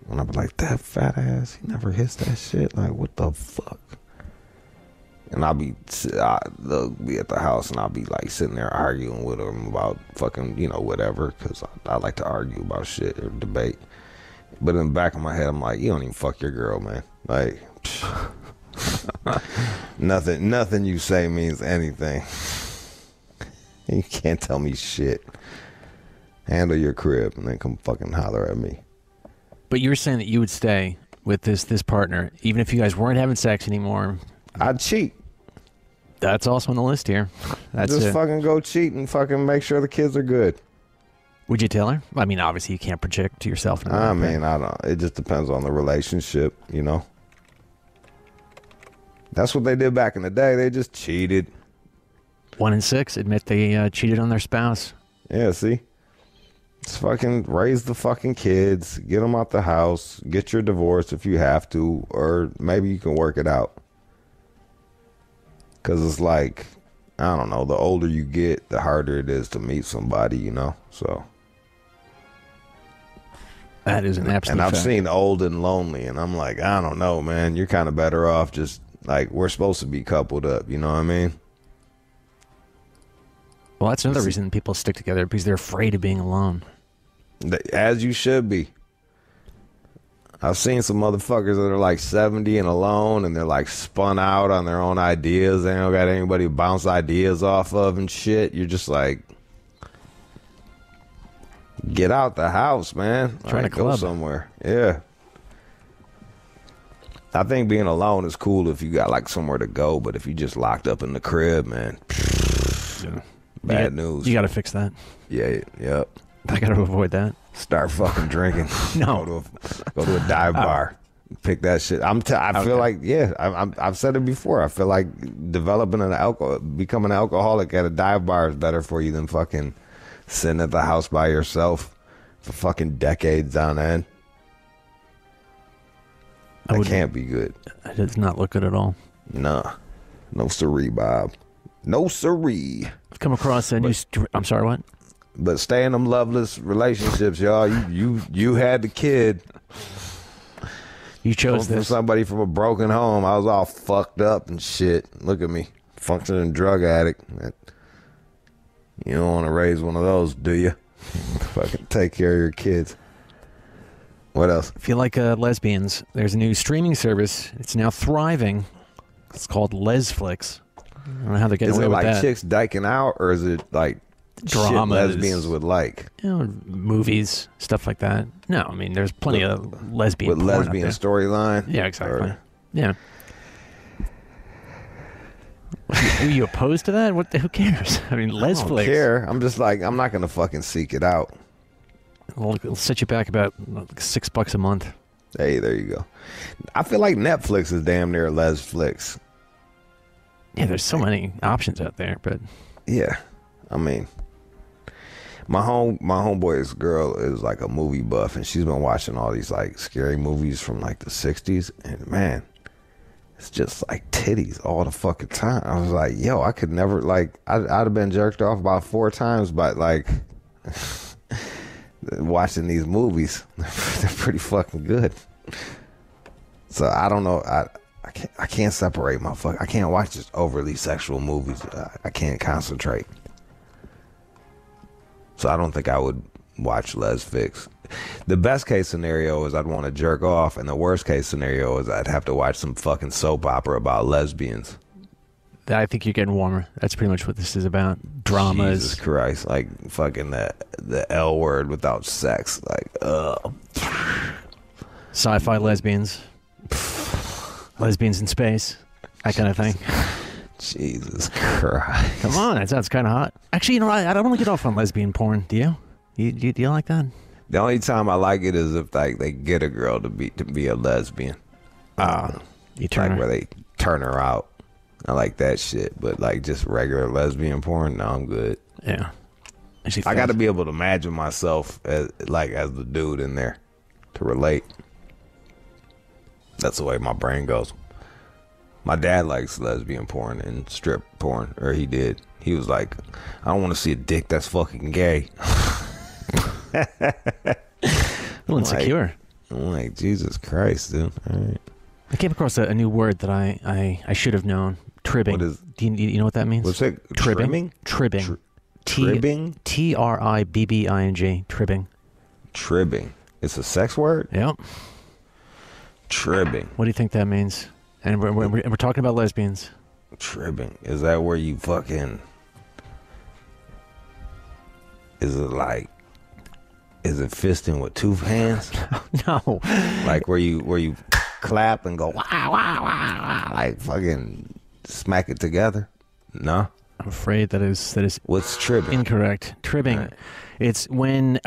and I'll be like, that fat ass, he never hits that shit. Like, what the fuck? And they'll be at the house, and I'll be like sitting there arguing with them about fucking, you know, whatever, because I like to argue about shit or debate. But in the back of my head, I'm like, you don't even fuck your girl, man. Like. Nothing you say means anything. You can't tell me shit. Handle your crib and then come fucking holler at me. But you were saying that you would stay with this partner even if you guys weren't having sex anymore. I'd cheat. That's also on the list here. That's just fucking go cheat and fucking make sure the kids are good. Would you tell her? I mean, obviously you can't project to yourself. I mean, I don't. It just depends on the relationship, you know. That's what they did back in the day. They just cheated. 1 in 6 admit they cheated on their spouse. Yeah, see? Just fucking raise the fucking kids. Get them out the house. Get your divorce if you have to. Or maybe you can work it out. Because it's like, I don't know, the older you get, the harder it is to meet somebody, you know? So. That is an absolute And I've fact. seen old and lonely, and I'm like, I don't know, man. You're kind of better off just... Like, we're supposed to be coupled up, you know what I mean? Well, that's another reason people stick together, because they're afraid of being alone. As you should be. I've seen some motherfuckers that are like 70 and alone, and they're like spun out on their own ideas. They don't got anybody to bounce ideas off of and shit. You're just like, get out the house, man. Trying to go club somewhere. Yeah. I think being alone is cool if you got like somewhere to go, but if you just locked up in the crib, man, bad news. You got to fix that. Yeah, yep. I got to avoid that. Start fucking drinking. No. Go to a dive bar. Pick that shit. I feel like, yeah, I've said it before. I feel like becoming an alcoholic at a dive bar is better for you than fucking sitting at the house by yourself for fucking decades on end. That can't be good. It does not look good at all. Nah. No siree, Bob. No siree. I've come across a new... I'm sorry, what? But stay in them loveless relationships, y'all. You had the kid. You chose this. From somebody from a broken home. I was all fucked up and shit. Look at me. Functioning drug addict. You don't want to raise one of those, do you? Fucking take care of your kids. What else? If you like lesbians, there's a new streaming service. It's now thriving. It's called Lesflix. I don't know how they're getting away with that. Is it like chicks dyking out, or is it like dramas, shit lesbians would like? You know, movies, stuff like that. No, I mean, there's plenty of lesbian with porn lesbian out there. storyline. Yeah, exactly. Yeah. Are you opposed to that? Who cares? I mean, Lesflix. I don't care. I'm just like, I'm not gonna fucking seek it out. Well, it'll set you back about $6 a month. Hey, there you go. I feel like Netflix is damn near Lesflix. Yeah, there's so many options out there, but yeah, I mean, my homeboy's girl is like a movie buff, and she's been watching all these like scary movies from like the '60s, and man, it's just like titties all the fucking time. I was like, yo, I could never like. I'd have been jerked off about 4 times, but like. Watching these movies, they're pretty fucking good. So I don't know. I can't separate my fuck. I can't watch just overly sexual movies. I can't concentrate. So I don't think I would watch Lesflix. The best case scenario is I'd want to jerk off, and the worst case scenario is I'd have to watch some fucking soap opera about lesbians. I think you're getting warmer. That's pretty much what this is about. Dramas. Jesus Christ. Like fucking the L word without sex. Like, Sci-fi lesbians. Lesbians in space. that kind of thing. Jesus Christ. Come on, that sounds kind of hot. Actually, you know, I don't want to get off on lesbian porn. Do you? Do you like that? The only time I like it is if like they get a girl to be a lesbian. You turn like her. where they turn her out. I like that shit, but like just regular lesbian porn, no, I'm good. Yeah. I got to be able to imagine myself as the dude in there to relate. That's the way my brain goes. My dad likes lesbian porn and strip porn, or he did. He was like, I don't want to see a dick that's fucking gay. A little insecure. I'm like, Jesus Christ, dude. All right. I came across a new word that I should have known. Tribbing. What is? Do you know what that means? What's it? Tribbing. Tribbing. Tribbing. Tribbing. Tribbing. Tribbing. It's a sex word? Yep. Tribbing. What do you think that means? And we're talking about lesbians. Tribbing. Is that where you fucking... Is it fisting with two hands? No. Like where you clap and go wah wah wah wah, like fucking smack it together? No. I'm afraid that is what's tribbing? Incorrect. Tribbing. Right. It's when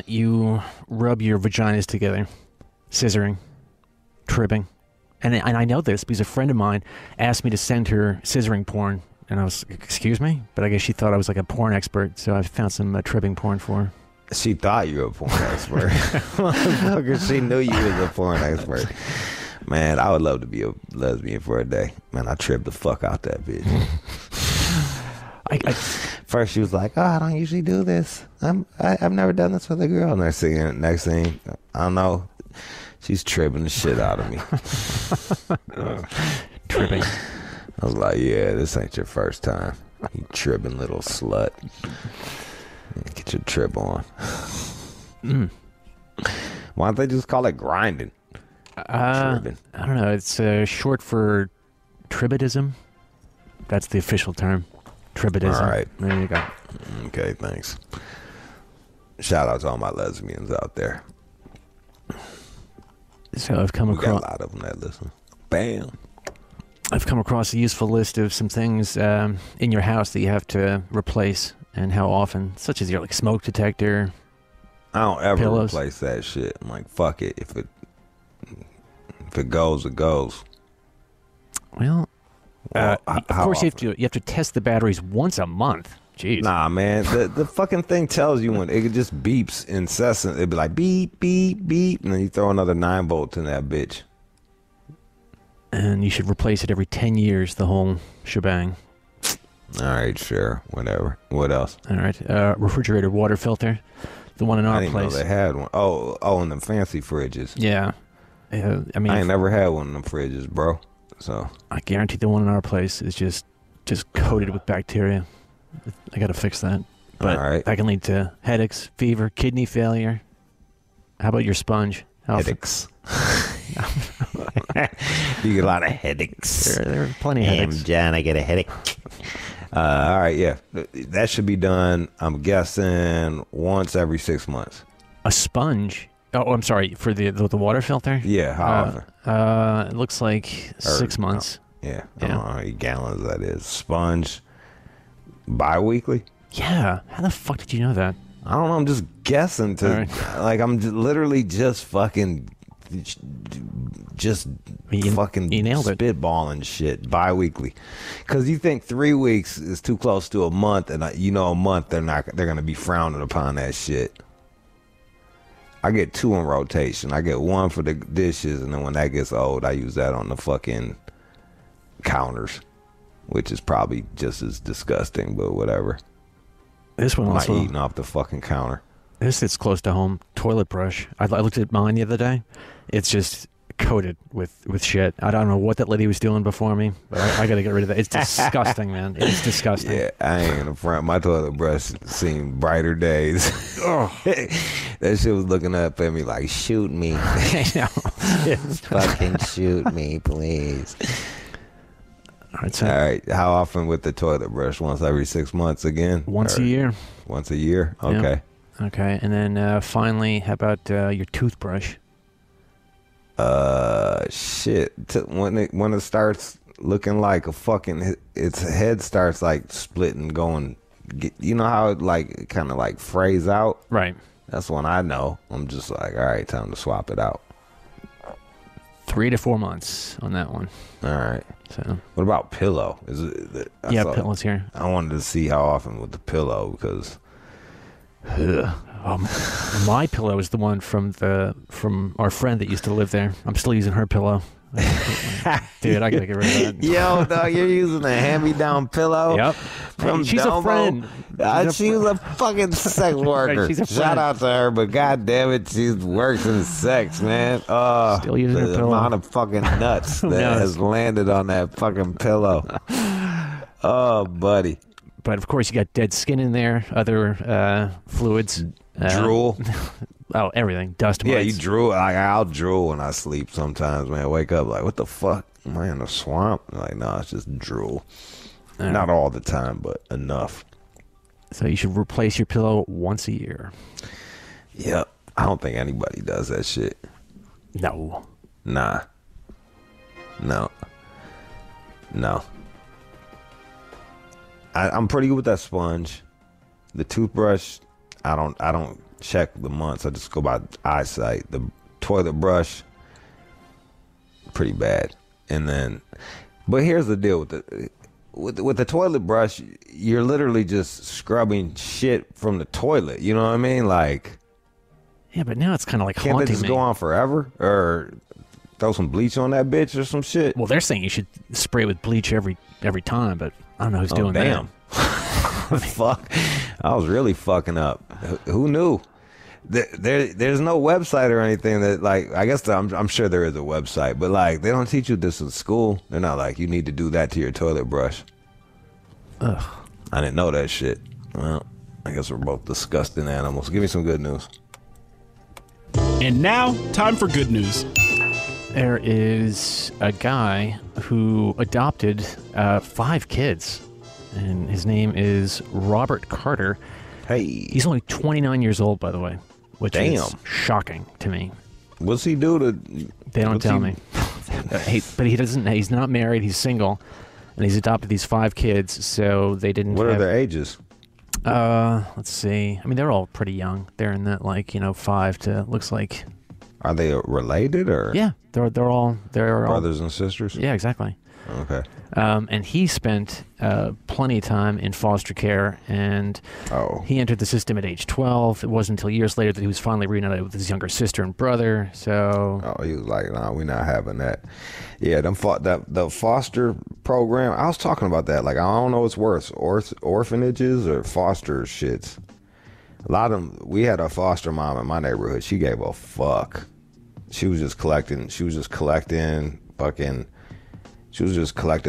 you rub your vaginas together. Scissoring. Tribbing. And I know this because a friend of mine asked me to send her scissoring porn, and I was, excuse me? But I guess she thought I was like a porn expert, so I found some tribbing porn for her. She thought you were a porn expert. Motherfucker, she knew you was a porn expert. Man, I would love to be a lesbian for a day. Man, I tripped the fuck out that bitch. First she was like, oh, I don't usually do this. I've never done this with a girl. Next thing, I don't know. She's tripping the shit out of me. Tripping. I was like, yeah, this ain't your first time. You tripping little slut. Get your trip on. Why don't they just call it grinding? I don't know. It's short for tribadism. That's the official term. Tribadism. All right. There you go. Okay, thanks. Shout out to all my lesbians out there. So I've come across got a lot of them that listen. Bam. I've come across a useful list of some things in your house that you have to replace and how often, such as your like smoke detector. I don't ever pillows. Replace that shit. I'm like, fuck it. If it goes, it goes. Well, of course you have to test the batteries once a month. Jeez. Nah, man. The fucking thing tells you when it just beeps incessant. It'd be like beep, beep, beep, and then you throw another 9 volts in that bitch. And you should replace it every 10 years, the whole shebang. All right, sure, whatever. What else? All right, refrigerator water filter, the one in our place. I didn't know they had one. Oh, in the fancy fridges. Yeah, I mean, I ain't never had one of them fridges, bro. So I guarantee the one in our place is just coated with bacteria. I got to fix that. But all right. That can lead to headaches, fever, kidney failure. How about your sponge? Headaches. You get a lot of headaches. There are plenty of headaches. Damn, John, I get a headache. All right, yeah. That should be done, I'm guessing, once every 6 months. A sponge? Oh, I'm sorry, for the water filter? Yeah, how often? It looks like 6 months. Yeah, I don't know how many gallons that is. Sponge, bi-weekly? Yeah, how the fuck did you know that? I don't know, I'm just guessing like, I'm literally just fucking... fucking you nailed it. Spitballing shit bi-weekly, because you think 3 weeks is too close to a month, and a month they're gonna be frowning upon that shit. I get 2 in rotation. I get 1 for the dishes, and then when that gets old, I use that on the fucking counters, which is probably just as disgusting, but whatever. This one I'm also not eating off the fucking counter. This sits close to home. Toilet brush. I looked at mine the other day. It's just coated with shit. I don't know what that lady was doing before me, but I got to get rid of that. It's disgusting, man. It's disgusting. Yeah, I ain't gonna front. My toilet brush seen brighter days. That shit was looking up at me like, shoot me. Fucking shoot me, please. All right, so all right, how often with the toilet brush? Once every 6 months again? Once a year. Once a year? Okay. Yeah. Okay, and then finally, how about your toothbrush? Shit. When it starts looking like a fucking. Its head starts like splitting, going. You know how it like kind of like frays out. Right. That's when I know. I'm just like, all right, time to swap it out. 3 to 4 months on that one. All right. So what about pillow? Is it? Pillows here. I wanted to see how often with the pillow because. My pillow is the one from our friend that used to live there. I'm still using her pillow. Dude, I gotta get rid of that. Yo, dog, you're using a hand-me-down pillow. Yep. From She's Domo? a friend. She's a fucking sex worker. She's a Shout friend. out to her, but god damn it, she works in sex, man. Still using her the pillow. amount of fucking nuts that knows? has landed on that fucking pillow. Oh, buddy. But of course, you got dead skin in there, other fluids, drool. Oh, everything, dust mites. Yeah, you drool. I'll drool when I sleep sometimes, man. I wake up like, what the fuck? Am I in a swamp? Like, no, it's just drool. Not all the time, but enough. So you should replace your pillow once a year. Yep. I don't think anybody does that shit. No. Nah. No. I'm pretty good with that sponge. The toothbrush, I don't check the months. I just go by eyesight. The toilet brush, pretty bad. And then, but here's the deal with the toilet brush. You're literally just scrubbing shit from the toilet. You know what I mean? Like, yeah, but now it's kind of like can't haunting they just me. go on forever or throw some bleach on that bitch or some shit? Well, they're saying you should spray with bleach every time, but I don't know who's doing that. Fuck, I was really fucking up. Who knew? There's no website or anything that, like, I guess I'm sure there is a website, but like they don't teach you this in school. They're not like, you need to do that to your toilet brush. Ugh. I didn't know that shit. Well, I guess we're both disgusting animals. Give me some good news. And now, time for good news. There is a guy who adopted 5 kids, and his name is Robert Carter. Hey. He's only 29 years old, by the way, which Damn. is shocking to me. What's he do to... They don't tell me. But he doesn't. He's not married. He's single, and he's adopted these 5 kids, so they didn't What are their ages? Let's see. I mean, they're all pretty young. They're in that, like, 5 to, looks like... Are they related or? Yeah, they're all brothers and sisters. Yeah, exactly. Okay. And he spent plenty of time in foster care, and he entered the system at age 12. It wasn't until years later that he was finally reunited with his younger sister and brother. So he was like, "Nah, we're not having that." Yeah, the foster program. I was talking about that. Like, I don't know what's worse, orphanages or foster shits. A lot of them. We had a foster mom in my neighborhood. She gave a fuck. She was just collecting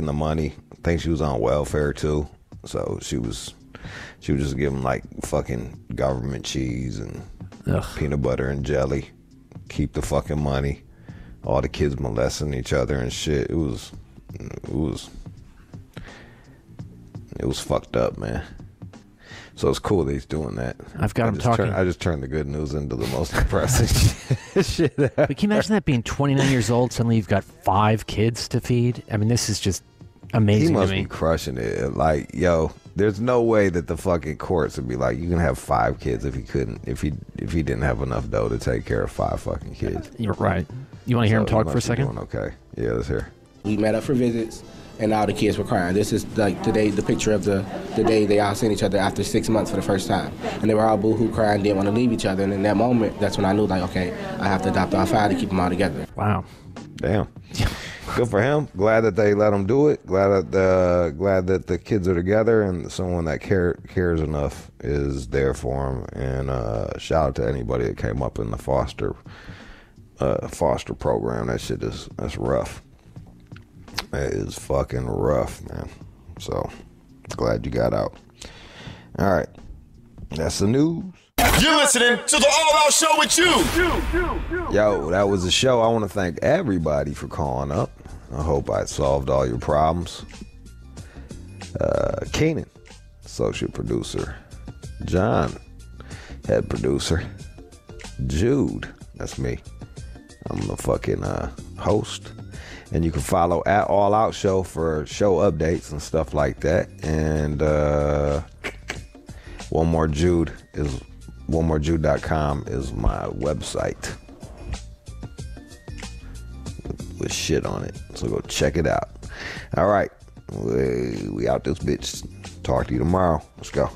the money. I think she was on welfare too. So she was just giving like fucking government cheese and peanut butter and jelly. Keep the fucking money. All the kids molesting each other and shit. It was fucked up, man. So it's cool that he's doing that. I've got him talking. I just turned the good news into the most depressing shit. But can you imagine that, being 29 years old, suddenly you've got 5 kids to feed? I mean, this is just amazing He must to me. be crushing it. Like, yo, there's no way that the fucking courts would be like, you can have 5 kids if he didn't have enough dough to take care of 5 fucking kids. You're right. You want to hear him talk for a second? Okay. Yeah, let's hear. We met up for visits, and all the kids were crying. This is like today, the picture of the day they all seen each other after 6 months for the first time. And they were all boo-hoo crying, didn't want to leave each other. And in that moment, that's when I knew, like, okay, I have to adopt all 5 to keep them all together. Wow. Damn. Good for him. Glad that they let him do it. Glad that the kids are together and someone that cares enough is there for him. And shout out to anybody that came up in the foster program. That shit that's rough. It is fucking rough, man. So glad you got out. All right, that's the news. You're listening to the All Out Show with you. Yo, that was the show. I want to thank everybody for calling up. I hope I solved all your problems. Keenan, associate producer. John, head producer. Jude, that's me. I'm the fucking host. And you can follow at All Out Show for show updates and stuff like that. And onemorejude.com is my website with shit on it. So go check it out. All right. We out this bitch. Talk to you tomorrow. Let's go.